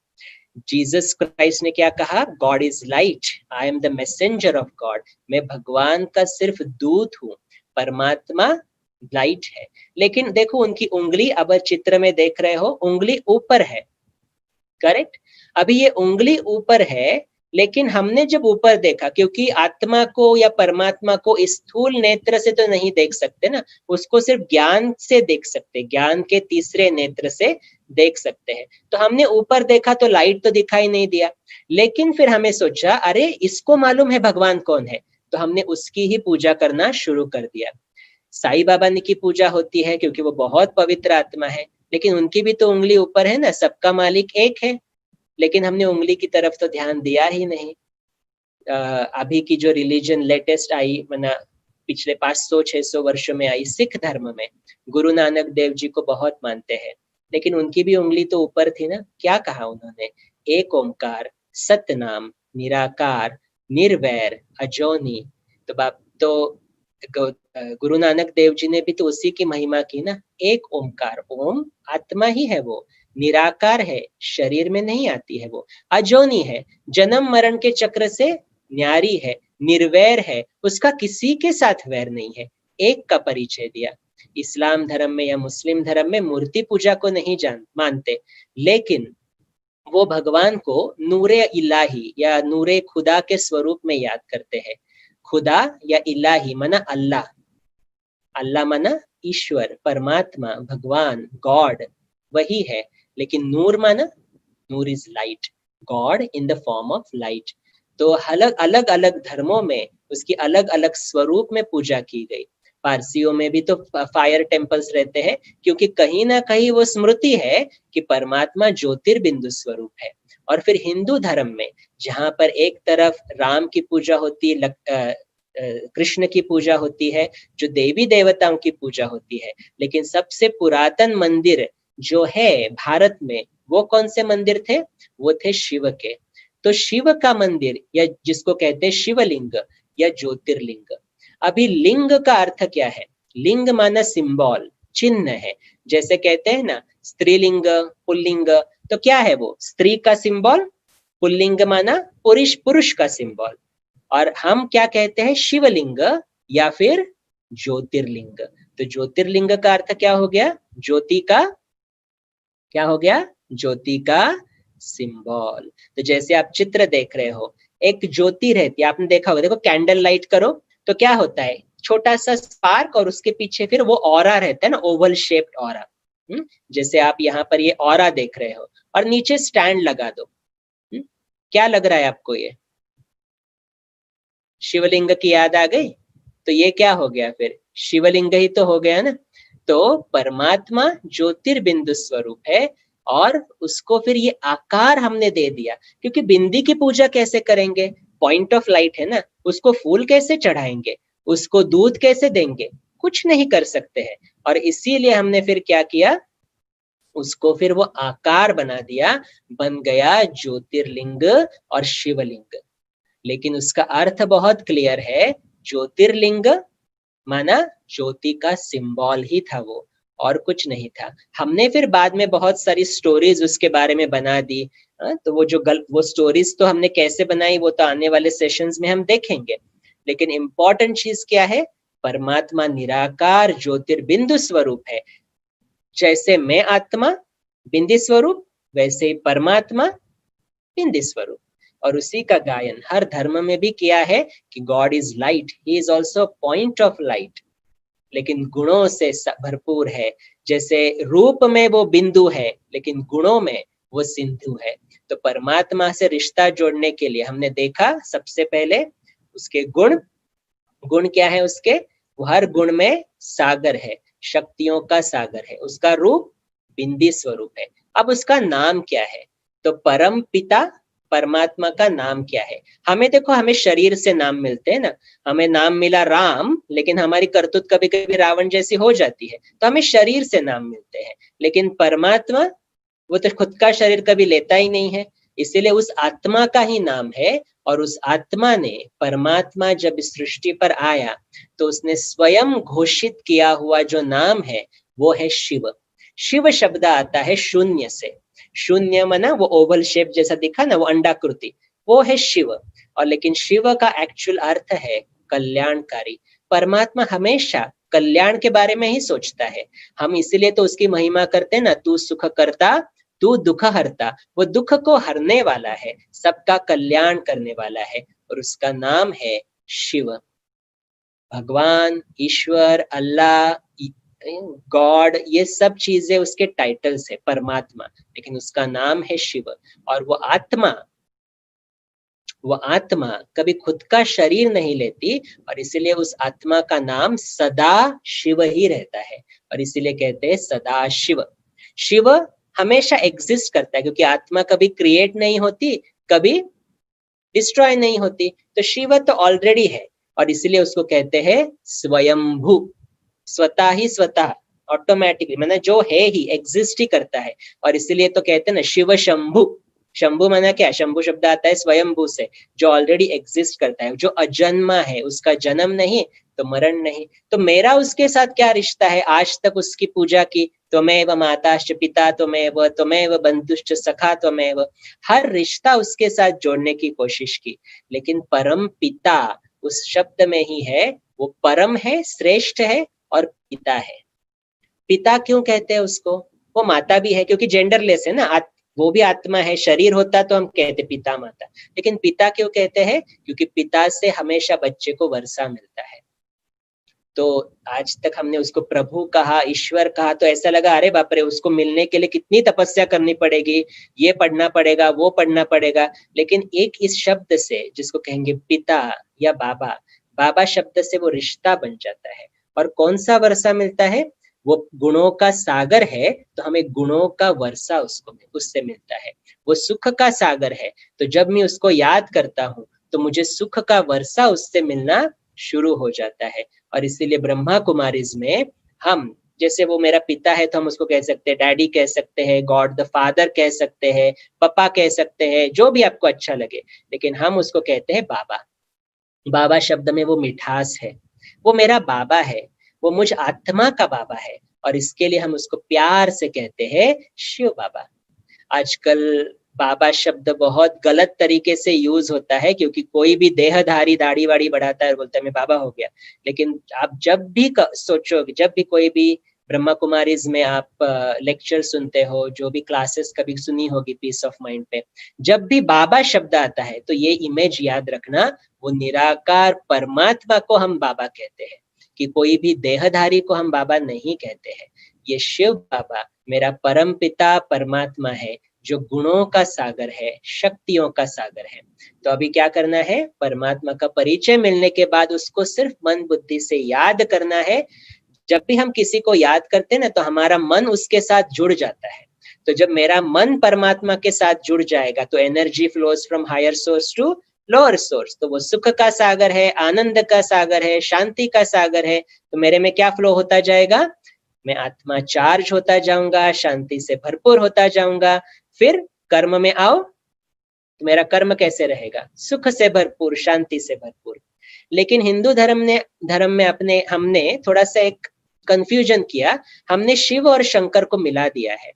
B: जीसस क्राइस्ट ने क्या कहा? God is light, I am the messenger of God. मैं भगवान का सिर्फ दूत हूँ, परमात्मा लाइट है। लेकिन देखो उनकी उंगली, अब चित्र में देख रहे हो, उंगली ऊपर है, करेक्ट? अभी ये उंगली ऊपर है, लेकिन हमने जब ऊपर देखा, क्योंकि आत्मा को या परमात्मा को स्थूल नेत्र से तो नहीं देख सकते ना, उसको सिर्फ ज्ञान से देख सकते, ज्ञान के तीसरे नेत्र से देख सकते हैं। तो हमने ऊपर देखा तो लाइट तो दिखाई नहीं दिया, लेकिन फिर हमें सोचा अरे इसको मालूम है भगवान कौन है, तो हमने उसकी ही पूजा करना शुरू कर दिया। साईं बाबा की पूजा होती है क्योंकि वो बहुत पवित्र आत्मा है, लेकिन उनकी भी तो उंगली ऊपर है ना, सबका मालिक एक है। लेकिन हमने उंगली की तरफ तो ध्यान दिया ही नहीं। अभी की जो रिलीजन लेटेस्ट आई, मना पिछले 500-600 वर्षों में आई, सिख धर्म में गुरु नानक देव जी को बहुत मानते हैं, लेकिन उनकी भी उंगली तो ऊपर थी ना। क्या कहा उन्होंने? एक ओंकार, सतनाम, निराकार, निर्वैर, अजोनी। तो बाप तो गुरु नानक देव जी ने भी तो उसी की महिमा की ना। एक ओंकार, ओम आत्मा ही है, वो निराकार है, शरीर में नहीं आती है, वो अजोनी है, जन्म मरण के चक्र से न्यारी है, निर्वैर है, उसका किसी के साथ वैर नहीं है, एक का परिचय दिया। इस्लाम धर्म में या मुस्लिम धर्म में मूर्ति पूजा को नहीं मानते, लेकिन वो भगवान को नूरे इलाही या नूरे खुदा के स्वरूप में याद करते हैं। खुदा या इलाही माना अल्लाह, अल्लाह माना ईश्वर, परमात्मा, भगवान, गॉड, वही है। लेकिन नूर माना, नूर is light, God in the form of light. तो अलग अलग अलग धर्मों में उसकी अलग अलग स्वरूप में पूजा की गई। पारसियों में भी तो फायर टेम्पल्स रहते हैं, क्योंकि कहीं ना कहीं वो स्मृति है कि परमात्मा ज्योतिर्बिंदु स्वरूप है। और फिर हिंदू धर्म में जहां पर एक तरफ राम की पूजा होती है, कृष्ण की पूजा होती है, जो देवी देवताओं की पूजा होती है, लेकिन सबसे पुरातन मंदिर जो है भारत में, वो कौन से मंदिर थे? वो थे शिव के। तो शिव का मंदिर, या जिसको कहते हैं शिवलिंग या ज्योतिर्लिंग। अभी लिंग का अर्थ क्या है? लिंग माना सिंबल, चिन्ह है। जैसे कहते हैं ना स्त्रीलिंग, पुल्लिंग, तो क्या है वो? स्त्री का सिंबल, पुल्लिंग माना पुरुष का सिंबल। और हम क्या कहते हैं? शिवलिंग या फिर ज्योतिर्लिंग। तो ज्योतिर्लिंग का अर्थ क्या हो गया? ज्योति का, क्या हो गया? ज्योति का सिंबल। तो जैसे आप चित्र देख रहे हो, एक ज्योति रहती है, आपने देखा होगा, देखो कैंडल लाइट करो तो क्या होता है? छोटा सा स्पार्क, और उसके पीछे फिर वो ऑरा रहता है ना, ओवल शेप्ड ऑरा। जैसे आप यहाँ पर ये ऑरा देख रहे हो, और नीचे स्टैंड लगा दो। क्या लग रहा है आपको? ये शिवलिंग की याद आ गई? तो ये क्या हो गया? फिर शिवलिंग ही तो हो गया ना। तो परमात्मा ज्योतिर्बिंदु स्वरूप है, और उसको फिर ये आकार हमने दे दिया। क्योंकि बिंदी की पूजा कैसे करेंगे? पॉइंट ऑफ लाइट है ना, उसको फूल कैसे चढ़ाएंगे? उसको दूध कैसे देंगे? कुछ नहीं कर सकते हैं। और इसीलिए हमने फिर क्या किया? उसको फिर वो आकार बना दिया, बन गया ज्योतिर्लिंग और शिवलिंग। लेकिन उसका अर्थ बहुत क्लियर है। ज्योतिर्लिंग माना ज्योति का सिंबल ही था वो, और कुछ नहीं था। हमने फिर बाद में बहुत सारी स्टोरीज उसके बारे में बना दी। तो वो स्टोरीज तो हमने कैसे बनाई वो तो आने वाले सेशंस में हम देखेंगे। लेकिन इंपॉर्टेंट चीज क्या है? परमात्मा निराकार ज्योतिर्बिंदु स्वरूप है। जैसे मैं आत्मा बिंदी स्वरूप, वैसे ही परमात्मा बिंदी स्वरूप। और उसी का गायन हर धर्म में भी किया है कि God is light, he is also point of light. लेकिन गुणों से भरपूर है। जैसे रूप में वो बिंदु है लेकिन गुणों में वो सिंधु है। तो परमात्मा से रिश्ता जोड़ने के लिए हमने देखा सबसे पहले उसके गुण। गुण क्या है उसके? वो हर गुण में सागर है, शक्तियों का सागर है। उसका रूप बिंदी स्वरूप है। अब उसका नाम क्या है? तो परम पिता परमात्मा का नाम क्या है? हमें देखो, हमें शरीर से नाम मिलते हैं ना। हमें नाम मिला राम, लेकिन हमारी करतूत कभी कभी रावण जैसी हो जाती है, तो हमें शरीर से नाम मिलते हैं। लेकिन परमात्मा, वो तो खुद का शरीर कभी लेता ही नहीं है, इसीलिए उस आत्मा का ही नाम है। और उस आत्मा ने, परमात्मा जब इस सृष्टि पर आया तो उसने स्वयं घोषित किया हुआ जो नाम है वो है शिव। शिव शब्द आता है शून्य से। शून्य माना वो ओवल शेप जैसा दिखा ना, वो अंडाकृति, वो है शिव। और लेकिन शिव का एक्चुअल अर्थ है कल्याणकारी। परमात्मा हमेशा कल्याण के बारे में ही सोचता है। हम इसीलिए तो उसकी महिमा करते हैं ना, तू सुख करता तू दुख हरता। वो दुख को हरने वाला है, सबका कल्याण करने वाला है, और उसका नाम है शिव। भगवान, ईश्वर, अल्लाह, गॉड, ये सब चीजें उसके टाइटल्स है, परमात्मा, लेकिन उसका नाम है शिव। और वो आत्मा कभी खुद का शरीर नहीं लेती, और इसीलिए उस आत्मा का नाम सदा शिव ही रहता है। और इसीलिए कहते हैं सदा शिव। शिव हमेशा एग्जिस्ट करता है, क्योंकि आत्मा कभी क्रिएट नहीं होती, कभी डिस्ट्रॉय नहीं होती। तो शिव तो ऑलरेडी है, और इसीलिए उसको कहते हैं स्वयंभू। स्वतः ही स्वतः, ऑटोमेटिकली, माना जो है ही, एग्जिस्ट ही करता है। और इसीलिए तो कहते हैं ना शिव शंभु। शंभु माना क्या? शंभु शब्द आता है स्वयंभू से, जो ऑलरेडी एग्जिस्ट करता है, जो अजन्मा है, उसका जन्म नहीं तो मरण नहीं। तो मेरा उसके साथ क्या रिश्ता है? आज तक उसकी पूजा की, त्वमेव माताश्च पिता त्वमेव बंधुश्च सखा त्वमेव, हर रिश्ता उसके साथ जोड़ने की कोशिश की। लेकिन परम पिता उस शब्द में ही है, वो परम है, श्रेष्ठ है, और पिता है। पिता क्यों कहते हैं उसको? वो माता भी है, क्योंकि जेंडरलेस है ना, वो भी आत्मा है। शरीर होता तो हम कहते पिता माता, लेकिन पिता क्यों कहते हैं? क्योंकि पिता से हमेशा बच्चे को वर्षा मिलता है। तो आज तक हमने उसको प्रभु कहा, ईश्वर कहा, तो ऐसा लगा अरे बाप रे, उसको मिलने के लिए कितनी तपस्या करनी पड़ेगी, ये पढ़ना पड़ेगा, वो पढ़ना पड़ेगा। लेकिन एक इस शब्द से, जिसको कहेंगे पिता या बाबा, बाबा शब्द से वो रिश्ता बन जाता है। और कौन सा वर्षा मिलता है? वो गुणों का सागर है, तो हमें गुणों का वर्षा उससे मिलता है। वो सुख का सागर है, तो जब मैं उसको याद करता हूँ तो मुझे सुख का वर्षा उससे मिलना शुरू हो जाता है। और इसीलिए ब्रह्मा कुमारीज में हम, जैसे वो मेरा पिता है तो हम उसको कह सकते हैं डैडी, कह सकते हैं गॉड द फादर, कह सकते हैं पापा, कह सकते हैं जो भी आपको अच्छा लगे, लेकिन हम उसको कहते हैं बाबा। बाबा शब्द में वो मिठास है, वो मेरा बाबा है, वो मुझ आत्मा का बाबा है, और इसके लिए हम उसको प्यार से कहते हैं शिव बाबा। आजकल बाबा शब्द बहुत गलत तरीके से यूज होता है, क्योंकि कोई भी देहधारी दाढ़ी वाड़ी बढ़ाता है और बोलता है मैं बाबा हो गया। लेकिन आप जब भी सोचो, जब भी कोई भी ब्रह्मा कुमारीज में आप लेक्चर सुनते हो, जो भी क्लासेस कभी सुनी होगी पीस ऑफ माइंड पे, जब भी बाबा शब्द आता है तो ये इमेज याद रखना, वो निराकार परमात्मा को हम बाबा कहते हैं, कि कोई भी देहधारी को हम बाबा नहीं कहते हैं। ये शिव बाबा मेरा परम पिता परमात्मा है, जो गुणों का सागर है, शक्तियों का सागर है। तो अभी क्या करना है? परमात्मा का परिचय मिलने के बाद उसको सिर्फ मन बुद्धि से याद करना है। जब भी हम किसी को याद करते हैं ना, तो हमारा मन उसके साथ जुड़ जाता है। तो जब मेरा मन परमात्मा के साथ जुड़ जाएगा तो energy flows from higher source to lower source. तो वो सुख का सागर है, आनंद का सागर है, शांति का सागर है। तो मेरे में क्या फ्लो होता जाएगा? मैं आत्मा चार्ज होता जाऊंगा, शांति से भरपूर होता जाऊंगा। फिर कर्म में आओ तो मेरा कर्म कैसे रहेगा? सुख से भरपूर, शांति से भरपूर। लेकिन हिंदू धर्म में हमने थोड़ा सा एक कंफ्यूजन किया। हमने शिव और शंकर को मिला दिया है।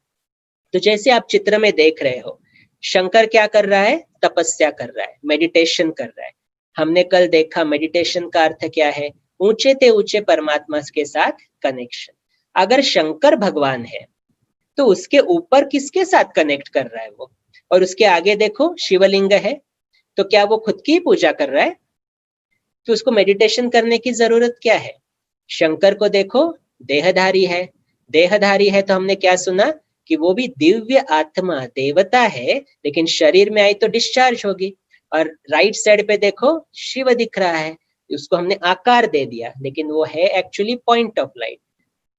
B: तो जैसे आप चित्र में देख रहे हो, शंकर क्या कर रहा है? तपस्या कर रहा है, मेडिटेशन कर रहा है। हमने कल देखा मेडिटेशन का अर्थ क्या है? ऊंचे ते ऊंचे परमात्मा के साथ कनेक्शन। अगर शंकर भगवान है तो उसके ऊपर किसके साथ कनेक्ट कर रहा है वो? और उसके आगे देखो शिवलिंग है, तो क्या वो खुद की पूजा कर रहा है? तो उसको मेडिटेशन करने की जरूरत क्या है? शंकर को देखो, देहधारी है। देहधारी है तो हमने क्या सुना कि वो भी दिव्य आत्मा देवता है, लेकिन शरीर में आई तो डिस्चार्ज होगी। और राइट साइड पे देखो शिव दिख रहा है, उसको हमने आकार दे दिया, लेकिन वो है एक्चुअली पॉइंट ऑफ लाइट।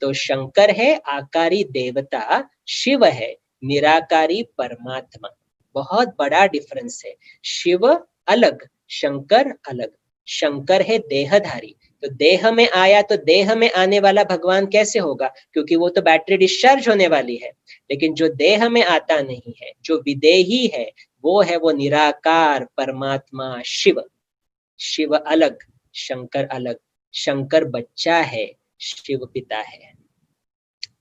B: तो शंकर है आकारी देवता, शिव है निराकारी परमात्मा। बहुत बड़ा डिफरेंस है। शिव अलग, शंकर अलग। शंकर है देहधारी, तो देह में आया तो देह में आने वाला भगवान कैसे होगा, क्योंकि वो तो बैटरी डिस्चार्ज होने वाली है। लेकिन जो देह में आता नहीं है, जो विदेही है, वो निराकार परमात्मा शिव। शिव अलग, शंकर अलग। शंकर बच्चा है, शिव पिता है,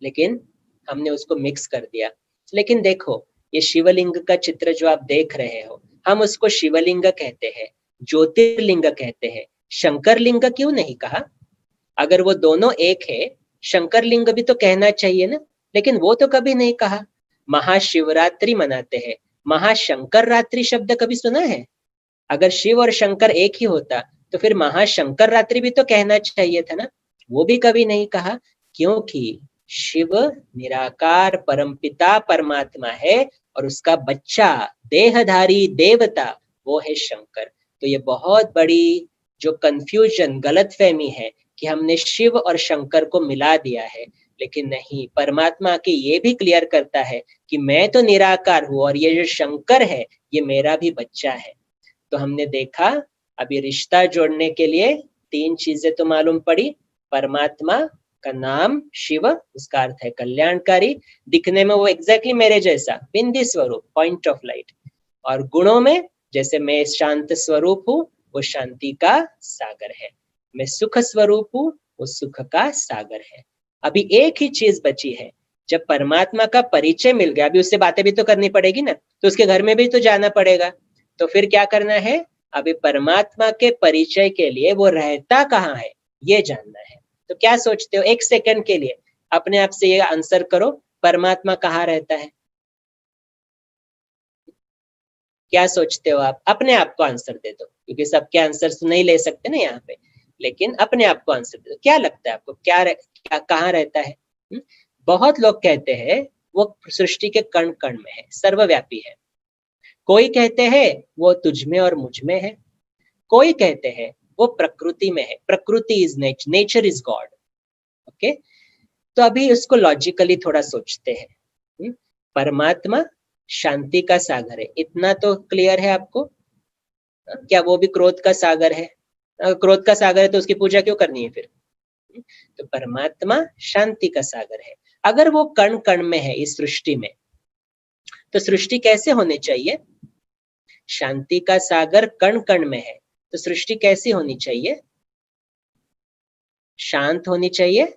B: लेकिन हमने उसको मिक्स कर दिया। लेकिन देखो, ये शिवलिंग का चित्र जो आप देख रहे हो, हम उसको शिवलिंग कहते हैं, ज्योतिर्लिंग कहते हैं। शंकर लिंग क्यों नहीं कहा? अगर वो दोनों एक है, शंकर लिंग भी तो कहना चाहिए ना, लेकिन वो तो कभी नहीं कहा। महाशिवरात्रि मनाते हैं, महाशंकर रात्रि शब्द कभी सुना है? अगर शिव और शंकर एक ही होता तो फिर महाशंकर रात्रि भी तो कहना चाहिए था ना, वो भी कभी नहीं कहा। क्योंकि शिव निराकार परमपिता परमात्मा है और उसका बच्चा देहधारी देवता वो है शंकर। तो ये बहुत बड़ी जो कंफ्यूजन, गलतफहमी है कि हमने शिव और शंकर को मिला दिया है, लेकिन नहीं, परमात्मा की ये भी क्लियर करता है कि मैं तो निराकार हूं और ये जो शंकर है ये मेरा भी बच्चा है। तो हमने देखा, अभी रिश्ता जोड़ने के लिए 3 चीजें तो मालूम पड़ी। परमात्मा का नाम शिव, उसका अर्थ है कल्याणकारी, दिखने में वो एग्जैक्टली मेरे जैसा बिंदी स्वरूप, पॉइंट ऑफ लाइट। और गुणों में जैसे मैं शांत स्वरूप हूँ, वो शांति का सागर है। मैं सुख स्वरूप हूँ, वो सुख का सागर है। अभी एक ही चीज बची है, जब परमात्मा का परिचय मिल गया, अभी उससे बातें भी तो करनी पड़ेगी ना, तो उसके घर में भी तो जाना पड़ेगा। तो फिर क्या करना है? अभी परमात्मा के परिचय के लिए वो रहता कहाँ है ये जानना है। तो क्या सोचते हो, 1 सेकंड के लिए अपने आप से ये आंसर करो, परमात्मा कहाँ रहता है? क्या सोचते हो आप? अपने आप को आंसर दे दो, क्योंकि सबके आंसर तो नहीं ले सकते ना यहाँ पे, लेकिन अपने आप को आंसर दे दो। क्या लगता है आपको, क्या कहाँ रहता है? बहुत लोग कहते हैं वो सृष्टि के कण कण में है, सर्वव्यापी है। कोई कहते हैं वो तुझ में और मुझ में है। कोई कहते हैं वो प्रकृति में है, प्रकृति is nature is God. Okay, तो अभी उसको लॉजिकली थोड़ा सोचते हैं। परमात्मा शांति का सागर है, इतना तो क्लियर है आपको। क्या वो भी क्रोध का सागर है? क्रोध का सागर है तो उसकी पूजा क्यों करनी है फिर? तो परमात्मा शांति का सागर है। अगर वो कण कण में है इस सृष्टि में, तो सृष्टि कैसे होनी चाहिए? शांति का सागर कण कण में है, तो सृष्टि कैसी होनी चाहिए? शांत होनी चाहिए।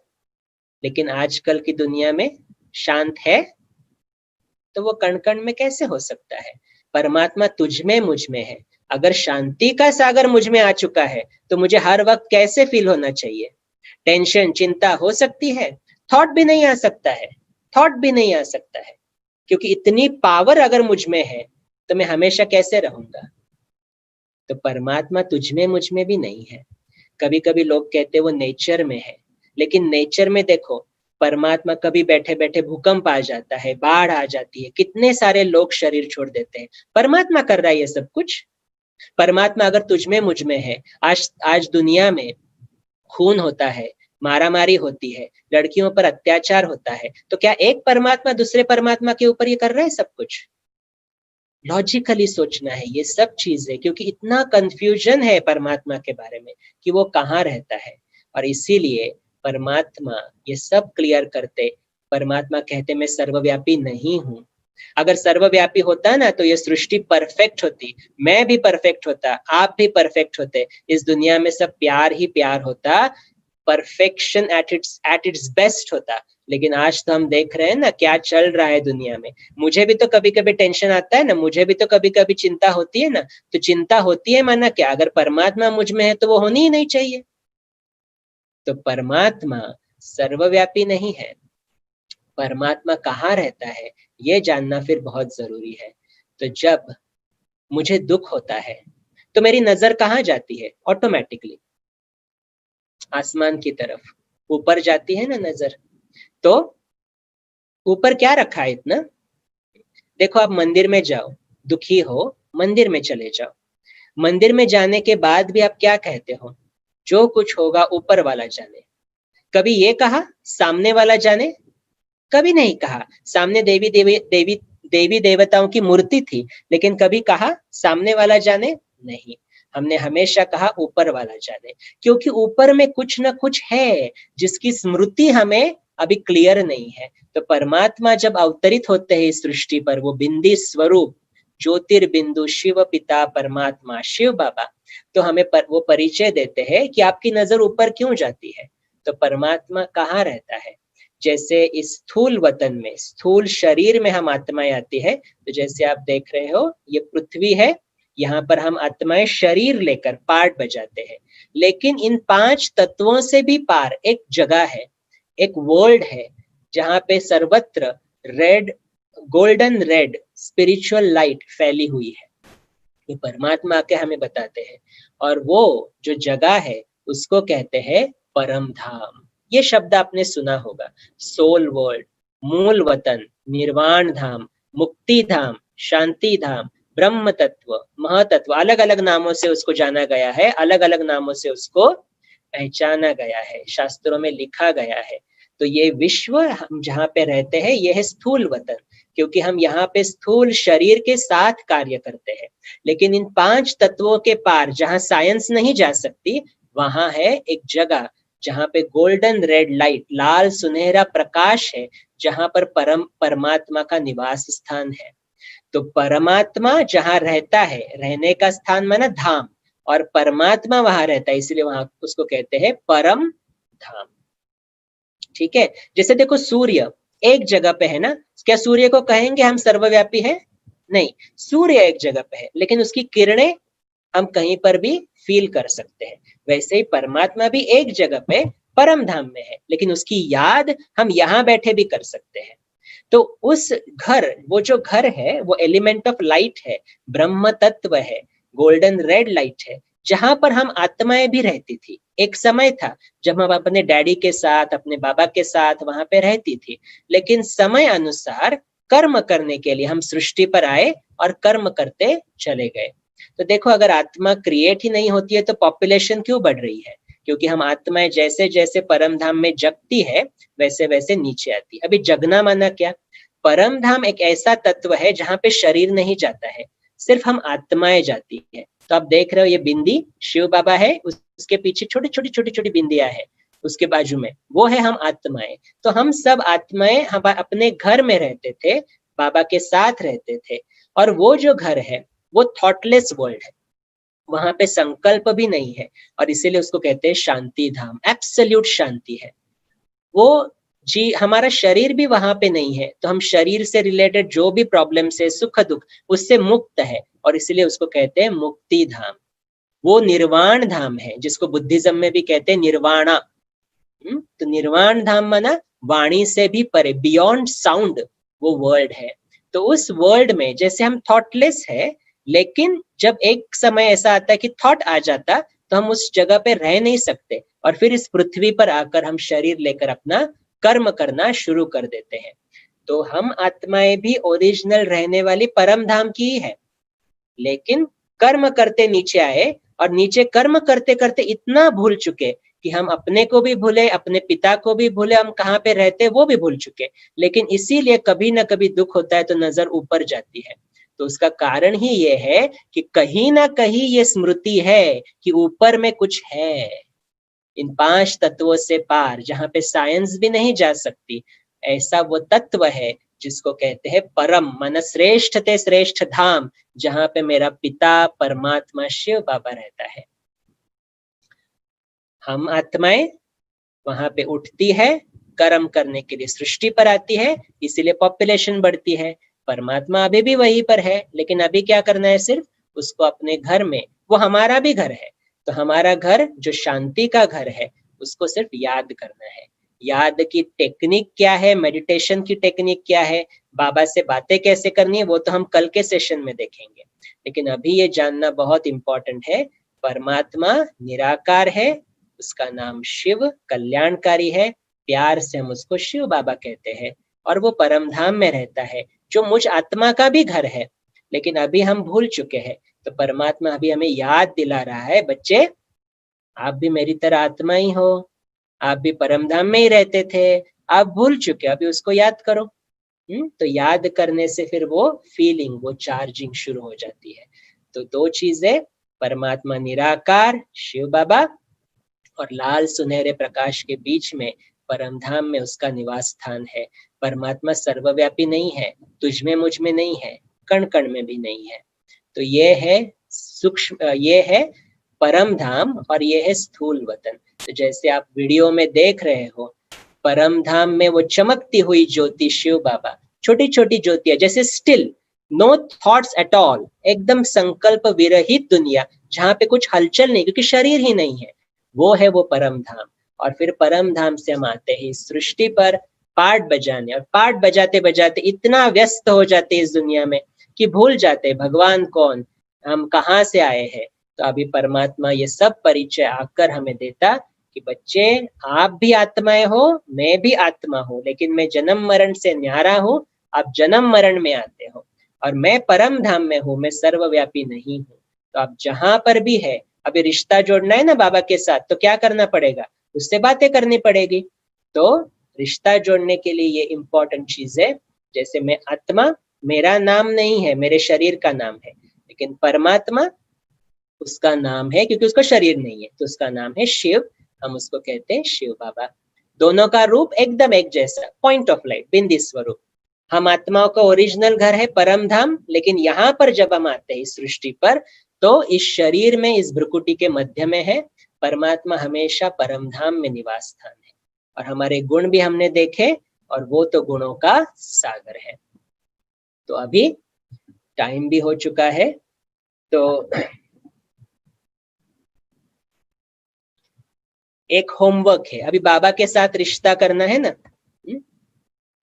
B: लेकिन आजकल की दुनिया में शांत है, तो वो कण कण में कैसे हो सकता है? परमात्मा तुझ में मुझ में है। अगर शांति का सागर मुझ में आ चुका है, तो मुझे हर वक्त कैसे फील होना चाहिए? टेंशन, चिंता हो सकती है? थॉट भी नहीं आ सकता है, थॉट भी नहीं आ सकता है, क्योंकि इतनी पावर अगर मुझ में है तो मैं हमेशा कैसे रहूंगा? तो परमात्मा तुझ में मुझ में भी नहीं है। कभी कभी लोग कहते हैं वो नेचर में है, लेकिन नेचर में देखो, परमात्मा कभी बैठे बैठे भूकंप आ जाता है, बाढ़ आ जाती है, कितने सारे लोग शरीर छोड़ देते हैं। परमात्मा कर रहा है ये सब कुछ। परमात्मा अगर तुझ में मुझ में है, आज दुनिया में खून होता है, मारामारी होती है, लड़कियों पर अत्याचार होता है, तो क्या एक परमात्मा दूसरे परमात्मा के ऊपर ये कर रहा है सब कुछ? लॉजिकली सोचना है ये सब चीजें, क्योंकि इतना कंफ्यूजन है परमात्मा के बारे में कि वो कहाँ रहता है। और इसीलिए परमात्मा ये सब क्लियर करते, परमात्मा कहते मैं सर्वव्यापी नहीं हूँ। अगर सर्वव्यापी होता ना तो ये सृष्टि परफेक्ट होती, मैं भी परफेक्ट होता, आप भी परफेक्ट होते, इस दुनिया में सब प्यार ही प्यार होता, परफेक्शन एट इट्स बेस्ट होता। लेकिन आज तो हम देख रहे हैं ना क्या चल रहा है दुनिया में। मुझे भी तो कभी कभी टेंशन आता है ना, मुझे भी तो कभी कभी चिंता होती है ना, तो चिंता होती है माना क्या? अगर परमात्मा मुझ में है तो वो होनी ही नहीं चाहिए। तो परमात्मा सर्वव्यापी नहीं है, परमात्मा कहाँ रहता है ये जानना फिर बहुत जरूरी है। तो जब मुझे दुख होता है तो मेरी नजर कहाँ जाती है? ऑटोमेटिकली आसमान की तरफ। ऊपर जाती है ना नजर, तो ऊपर क्या रखा है इतना? देखो आप मंदिर में जाओ, दुखी हो, मंदिर में चले जाओ, मंदिर में जाने के बाद भी आप क्या कहते हो? जो कुछ होगा ऊपर वाला जाने। कभी ये कहा सामने वाला जाने? कभी नहीं कहा। सामने देवी देवताओं की मूर्ति थी, लेकिन कभी कहा सामने वाला जाने? नहीं। हमने हमेशा कहा ऊपर वाला जाने, क्योंकि ऊपर में कुछ ना कुछ है जिसकी स्मृति हमें अभी क्लियर नहीं है। तो परमात्मा जब अवतरित होते हैं इस सृष्टि पर, वो बिंदी स्वरूप ज्योतिर्बिंदु शिव पिता परमात्मा शिव बाबा, तो हमें वो परिचय देते हैं कि आपकी नजर ऊपर क्यों जाती है। तो परमात्मा कहाँ रहता है? जैसे इस स्थूल वतन में, स्थूल शरीर में हम आत्माएं आती है, तो जैसे आप देख रहे हो ये पृथ्वी है, यहाँ पर हम आत्माएं शरीर लेकर पार्ट बजाते हैं। लेकिन इन 5 तत्वों से भी पार एक जगह है, एक वर्ल्ड है, जहाँ पे सर्वत्र red, golden red spiritual light फैली हुई है। ये परमात्मा आके हमें बताते हैं, और वो जो जगह है उसको कहते हैं परम धाम। ये शब्द आपने सुना होगा, सोल वर्ल्ड, मूल वतन, निर्वाण धाम, मुक्ति धाम, शांति धाम, ब्रह्म तत्व, महतत्व, अलग अलग नामों से उसको जाना गया है, अलग अलग नामों से उसको पहचाना गया है, शास्त्रों में लिखा गया है। तो ये विश्व हम जहाँ पे रहते हैं ये है स्थूल वतन, क्योंकि हम यहाँ पे स्थूल शरीर के साथ कार्य करते हैं। लेकिन इन 5 तत्वों के पार जहाँ साइंस नहीं जा सकती, वहां है एक जगह जहाँ पे गोल्डन रेड लाइट, लाल सुनहरा प्रकाश है, जहाँ पर परमात्मा का निवास स्थान है। तो परमात्मा जहाँ रहता है, रहने का स्थान माना धाम, और परमात्मा वहां रहता है, इसलिए वहां उसको कहते हैं परम धाम। ठीक है, जैसे देखो सूर्य एक जगह पे है ना, क्या सूर्य को कहेंगे हम सर्वव्यापी है? नहीं, सूर्य एक जगह पे है, लेकिन उसकी किरणें हम कहीं पर भी फील कर सकते हैं। वैसे ही परमात्मा भी एक जगह पे परम धाम में है, लेकिन उसकी याद हम यहाँ बैठे भी कर सकते हैं। तो उस घर, वो जो घर है वो एलिमेंट ऑफ लाइट है, ब्रह्म तत्व है, गोल्डन रेड लाइट है, जहां पर हम आत्माएं भी रहती थी। एक समय था जब हम अपने डैडी के साथ, अपने बाबा के साथ वहां पे रहती थी, लेकिन समय अनुसार कर्म करने के लिए हम सृष्टि पर आए और कर्म करते चले गए। तो देखो, अगर आत्मा क्रिएट ही नहीं होती है तो पॉपुलेशन क्यों बढ़ रही है? क्योंकि हम आत्माएं जैसे जैसे परम धाम में जगती है वैसे वैसे नीचे आती है। अभी जगना माना क्या? परम धाम एक ऐसा तत्व है जहां पे शरीर नहीं जाता है, सिर्फ हम आत्माएं जाती है। तो आप देख रहे हो ये बिंदी शिव बाबा है, उसके पीछे छोटी छोटी छोटी छोटी बिंदियां है, उसके बाजू में वो है हम आत्माएं। तो हम सब आत्माएं हम अपने घर में रहते थे, बाबा के साथ रहते थे, और वो जो घर है वो थॉटलेस वर्ल्ड है, वहां पे संकल्प भी नहीं है, और इसीलिए उसको कहते हैं शांति धाम, एब्सोल्यूट शांति है वो। जी, हमारा शरीर भी वहां पे नहीं है, तो हम शरीर से रिलेटेड जो भी प्रॉब्लम से सुख दुख उससे मुक्त है, और इसलिए उसको कहते हैं मुक्ति धाम। वो निर्वाण धाम है, जिसको बुद्धिज्म में भी कहते हैं निर्वाणा। तो निर्वाण धाम माना वाणी से भी परे, बियॉन्ड साउंड वो वर्ल्ड है। तो उस वर्ल्ड में जैसे हम थॉटलेस है, लेकिन जब एक समय ऐसा आता है कि थॉट आ जाता, तो हम उस जगह पे रह नहीं सकते, और फिर इस पृथ्वी पर आकर हम शरीर लेकर अपना कर्म करना शुरू कर देते हैं। तो हम आत्माएं भी ओरिजिनल रहने वाली परम धाम की ही है, लेकिन कर्म करते नीचे आए, और नीचे कर्म करते करते इतना भूल चुके कि हम अपने को भी भूले, अपने पिता को भी भूले, हम कहाँ पे रहते वो भी भूल चुके। लेकिन इसीलिए कभी ना कभी दुख होता है तो नजर ऊपर जाती है। तो उसका कारण ही ये है कि कहीं ना कहीं ये स्मृति है कि ऊपर में कुछ है, इन 5 तत्वों से पार, जहां पे साइंस भी नहीं जा सकती, ऐसा वो तत्व है जिसको कहते हैं परम, मन श्रेष्ठ ते श्रेष्ठ धाम, जहां पे मेरा पिता परमात्मा शिव बाबा रहता है। हम आत्माएं वहां पे उठती है, कर्म करने के लिए सृष्टि पर आती है, इसीलिए पॉपुलेशन बढ़ती है। परमात्मा अभी भी वहीं पर है, लेकिन अभी क्या करना है? सिर्फ उसको अपने घर में, वो हमारा भी घर है, तो हमारा घर जो शांति का घर है उसको सिर्फ याद करना है। याद की टेक्निक क्या है, मेडिटेशन की टेक्निक क्या है, बाबा से बातें कैसे करनी है, वो तो हम कल के सेशन में देखेंगे। लेकिन अभी ये जानना बहुत इंपॉर्टेंट है, परमात्मा निराकार है, उसका नाम शिव कल्याणकारी है, प्यार से हम उसको शिव बाबा कहते हैं, और वो परम धाम में रहता है जो मुझ आत्मा का भी घर है, लेकिन अभी हम भूल चुके हैं। तो परमात्मा अभी हमें याद दिला रहा है, बच्चे आप भी मेरी तरह आत्मा ही हो, आप भी परम धाम में ही रहते थे, आप भूल चुके, अभी उसको याद करो। तो याद करने से फिर वो फीलिंग, वो चार्जिंग शुरू हो जाती है। तो दो चीजें, परमात्मा निराकार शिव बाबा और लाल सुनहरे प्रकाश के बीच में परम धाम में उसका निवास स्थान है। परमात्मा सर्वव्यापी नहीं है, तुझ में मुझ में नहीं है, कण कण में भी नहीं है। तो ये है सूक्ष्म, ये है परम धाम और ये है स्थूल वतन। तो जैसे आप वीडियो में देख रहे हो, परम धाम में वो चमकती हुई ज्योति शिव बाबा, छोटी छोटी ज्योतियां, जैसे still, no thoughts at all, एकदम संकल्प विरहित दुनिया जहाँ पे कुछ हलचल नहीं, क्योंकि शरीर ही नहीं है, वो है वो परम धाम। और फिर परम धाम से हम आते हैं इस सृष्टि पर पाठ बजाने, और पाठ बजाते बजाते इतना व्यस्त हो जाते हैं इस दुनिया में कि भूल जाते हैं भगवान कौन, हम कहाँ से आए हैं। तो अभी परमात्मा ये सब परिचय आकर हमें देता कि बच्चे आप भी आत्माएं हो, मैं भी आत्मा हूँ, लेकिन मैं जन्म मरण से न्यारा हूँ, आप जन्म मरण में आते हो, और मैं परम धाम में हूँ, मैं सर्वव्यापी नहीं हूँ। तो आप जहां पर भी है, अभी रिश्ता जोड़ना है ना बाबा के साथ, तो क्या करना पड़ेगा, उससे बातें करनी पड़ेगी। तो रिश्ता जोड़ने के लिए ये इम्पोर्टेंट चीज है, जैसे मैं आत्मा, मेरा नाम नहीं है, मेरे शरीर का नाम है, लेकिन परमात्मा उसका नाम है, क्योंकि उसका शरीर नहीं है, तो उसका नाम है शिव, हम उसको कहते हैं शिव बाबा। दोनों का रूप एकदम एक जैसा, पॉइंट ऑफ लाइट, बिंदी स्वरूप। हम आत्माओं का ओरिजिनल घर है परम धाम, लेकिन यहाँ पर जब हम आते हैं इस सृष्टि पर, तो इस शरीर में, इस भ्रुकुटी के मध्य में है परमात्मा, हमेशा परम धाम में निवास स्थान है। और हमारे गुण भी हमने देखे, और वो तो गुणों का सागर है। तो अभी टाइम भी हो चुका है, तो एक होमवर्क है, अभी बाबा के साथ रिश्ता करना है ना,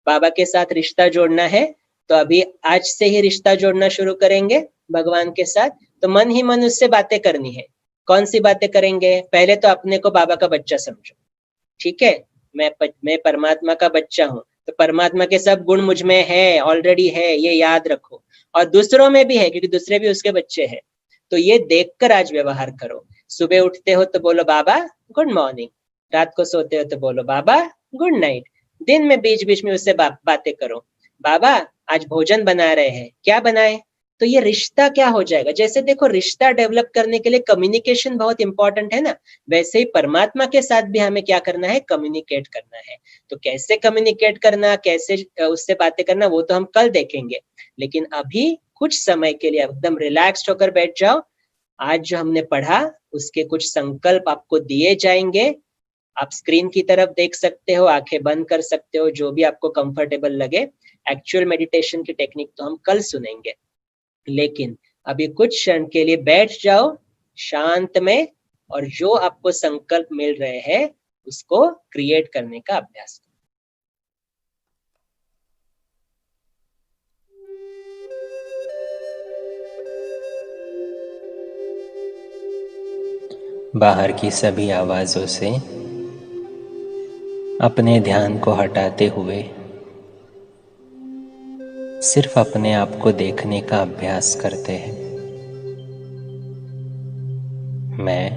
B: बाबा के साथ रिश्ता जोड़ना है। तो अभी आज से ही रिश्ता जोड़ना शुरू करेंगे भगवान के साथ। तो मन ही मन उससे बातें करनी है। कौन सी बातें करेंगे, पहले तो अपने को बाबा का बच्चा समझो, ठीक है, मैं परमात्मा का बच्चा हूँ, तो परमात्मा के सब गुण मुझ में है, ऑलरेडी है, ये याद रखो। और दूसरों में भी है, क्योंकि दूसरे भी उसके बच्चे हैं। तो ये देखकर आज व्यवहार करो। सुबह उठते हो तो बोलो बाबा गुड मॉर्निंग, रात को सोते हो तो बोलो बाबा गुड नाइट, दिन में बीच बीच में उससे बातें करो, बाबा आज भोजन बना रहे हैं, क्या बनाए। तो ये रिश्ता क्या हो जाएगा। जैसे देखो, रिश्ता डेवलप करने के लिए कम्युनिकेशन बहुत इंपॉर्टेंट है ना, वैसे ही परमात्मा के साथ भी हमें क्या करना है, कम्युनिकेट करना है। तो कैसे कम्युनिकेट करना, कैसे उससे बातें करना, वो तो हम कल देखेंगे। लेकिन अभी कुछ समय के लिए एकदम रिलैक्स्ड होकर बैठ जाओ। आज जो हमने पढ़ा उसके कुछ संकल्प आपको दिए जाएंगे। आप स्क्रीन की तरफ देख सकते हो, आंखें बंद कर सकते हो, जो भी आपको कंफर्टेबल लगे। एक्चुअल मेडिटेशन की टेक्निक तो हम कल सुनेंगे, लेकिन अभी कुछ क्षण के लिए बैठ जाओ शांत में, और जो आपको संकल्प मिल रहे हैं उसको क्रिएट करने का अभ्यास करो।
C: बाहर की सभी आवाजों से अपने ध्यान को हटाते हुए सिर्फ अपने आप को देखने का अभ्यास करते हैं। मैं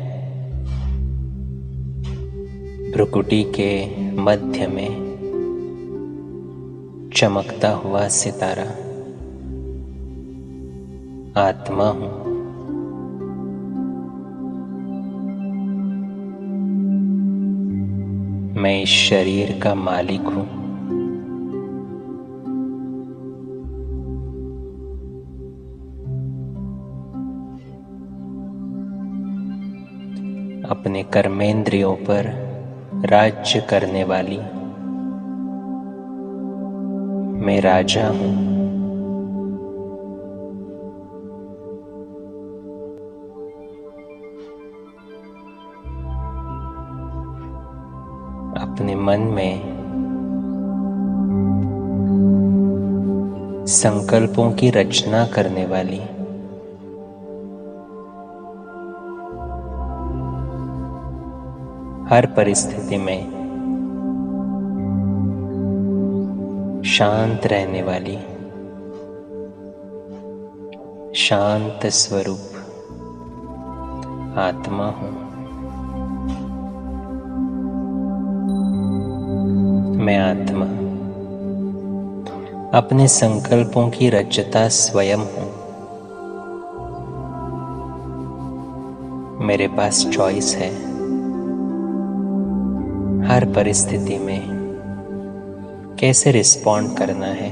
C: भ्रुकुटी के मध्य में चमकता हुआ सितारा आत्मा हूं। मैं इस शरीर का मालिक हूं। अपने कर्मेंद्रियों पर राज्य करने वाली मैं राजा हूं। अपने मन में संकल्पों की रचना करने वाली हर परिस्थिति में शांत रहने वाली शांत स्वरूप आत्मा हूँ। मैं आत्मा अपने संकल्पों की रचयिता स्वयं हूँ। मेरे पास चॉइस है हर परिस्थिति में कैसे रिस्पॉन्ड करना है।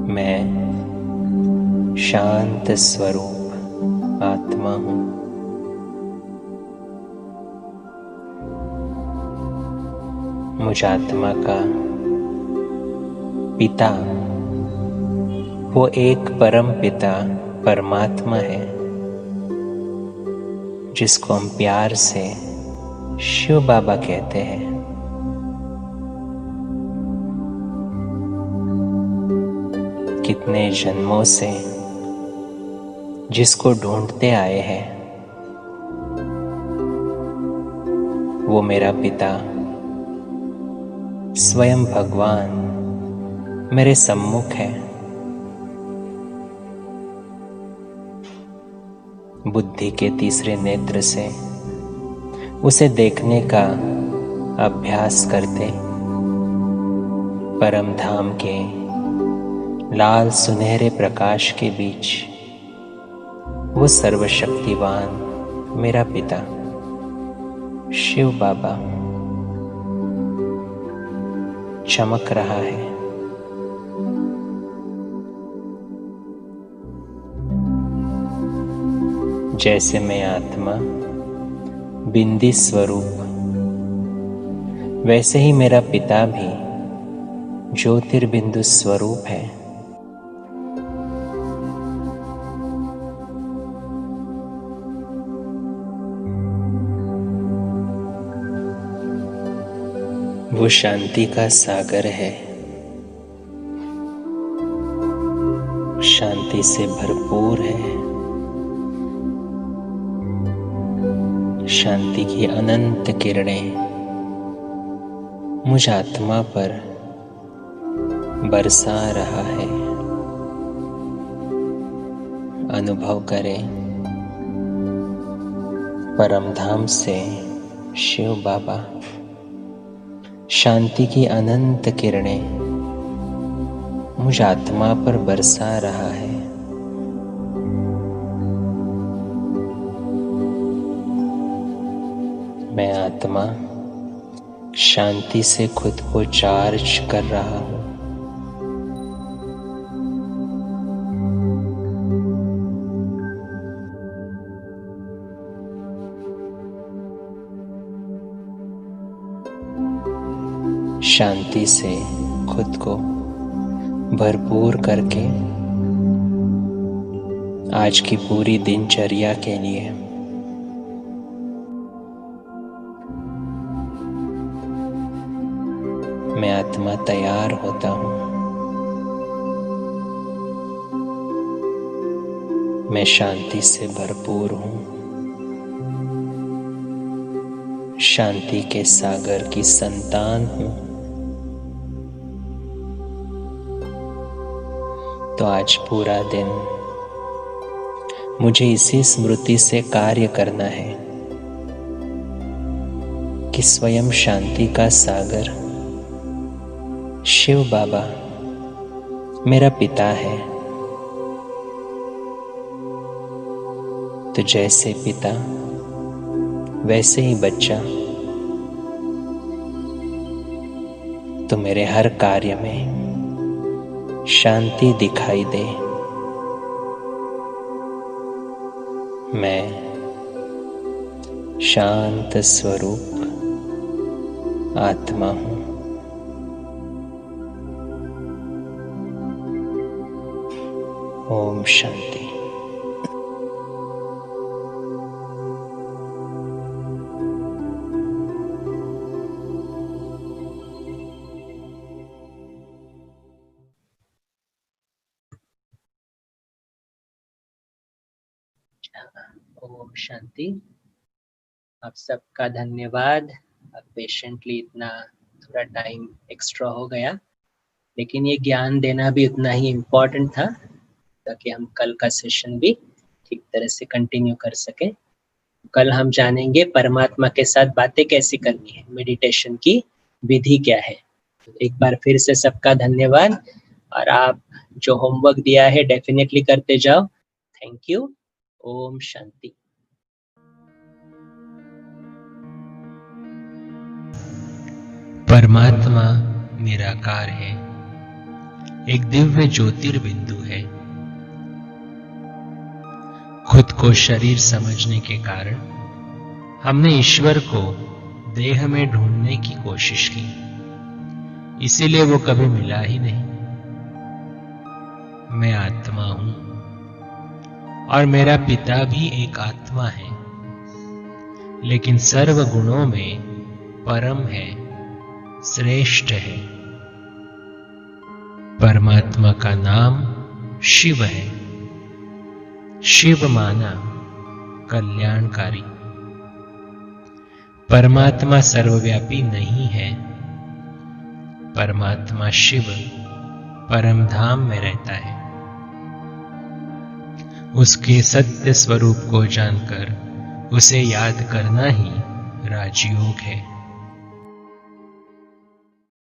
C: मैं शांत स्वरूप आत्मा हूँ। मुझ आत्मा का पिता वो एक परम पिता परमात्मा है जिसको हम प्यार से शिव बाबा कहते हैं। कितने जन्मों से जिसको ढूंढते आए हैं वो मेरा पिता स्वयं भगवान मेरे सम्मुख है। बुद्धि के तीसरे नेत्र से उसे देखने का अभ्यास करते परम धाम के लाल सुनहरे प्रकाश के बीच वो सर्वशक्तिवान मेरा पिता शिव बाबा चमक रहा है। जैसे मैं आत्मा बिंदी स्वरूप, वैसे ही मेरा पिता भी ज्योतिर्बिंदु स्वरूप है। वो शांति का सागर है, शांति से भरपूर है। शांति की अनंत किरणें मुझ आत्मा पर बरसा रहा है। अनुभव करें परमधाम से शिव बाबा शांति की अनंत किरणें मुझ आत्मा पर बरसा रहा है। मैं आत्मा शांति से खुद को चार्ज कर रहा हूं। शांति से खुद को भरपूर करके आज की पूरी दिनचर्या के लिए मैं आत्मा तैयार होता हूं। मैं शांति से भरपूर हूं। शांति के सागर की संतान हूं। तो आज पूरा दिन मुझे इसी स्मृति से कार्य करना है कि स्वयं शांति का सागर शिव बाबा मेरा पिता है। तो जैसे पिता वैसे ही बच्चा, तो मेरे हर कार्य में शांति दिखाई दे। मैं शांत स्वरूप आत्मा हूं। ओम शांति।
B: ओम शांति। आप सबका धन्यवाद। आप पेशेंटली इतना थोड़ा टाइम एक्स्ट्रा हो गया, लेकिन ये ज्ञान देना भी उतना ही इम्पोर्टेंट था ताकि हम कल का सेशन भी ठीक तरह से कंटिन्यू कर सकें। कल हम जानेंगे परमात्मा के साथ बातें कैसी करनी है, मेडिटेशन की विधि क्या है। तो एक बार फिर से सबका धन्यवाद, और आप जो होमवर्क दिया है डेफिनेटली करते जाओ। Thank you. ओम शांति।
C: परमात्मा निराकार है, एक दिव्य ज्योतिर्बिंदु है। खुद को शरीर समझने के कारण हमने ईश्वर को देह में ढूंढने की कोशिश की, इसीलिए वो कभी मिला ही नहीं। मैं आत्मा हूं और मेरा पिता भी एक आत्मा है, लेकिन सर्व गुणों में परम है, श्रेष्ठ है। परमात्मा का नाम शिव है। शिव माना कल्याणकारी। परमात्मा सर्वव्यापी नहीं है। परमात्मा शिव परम धाम में रहता है। उसके सत्य स्वरूप को जानकर उसे याद करना ही राजयोग है।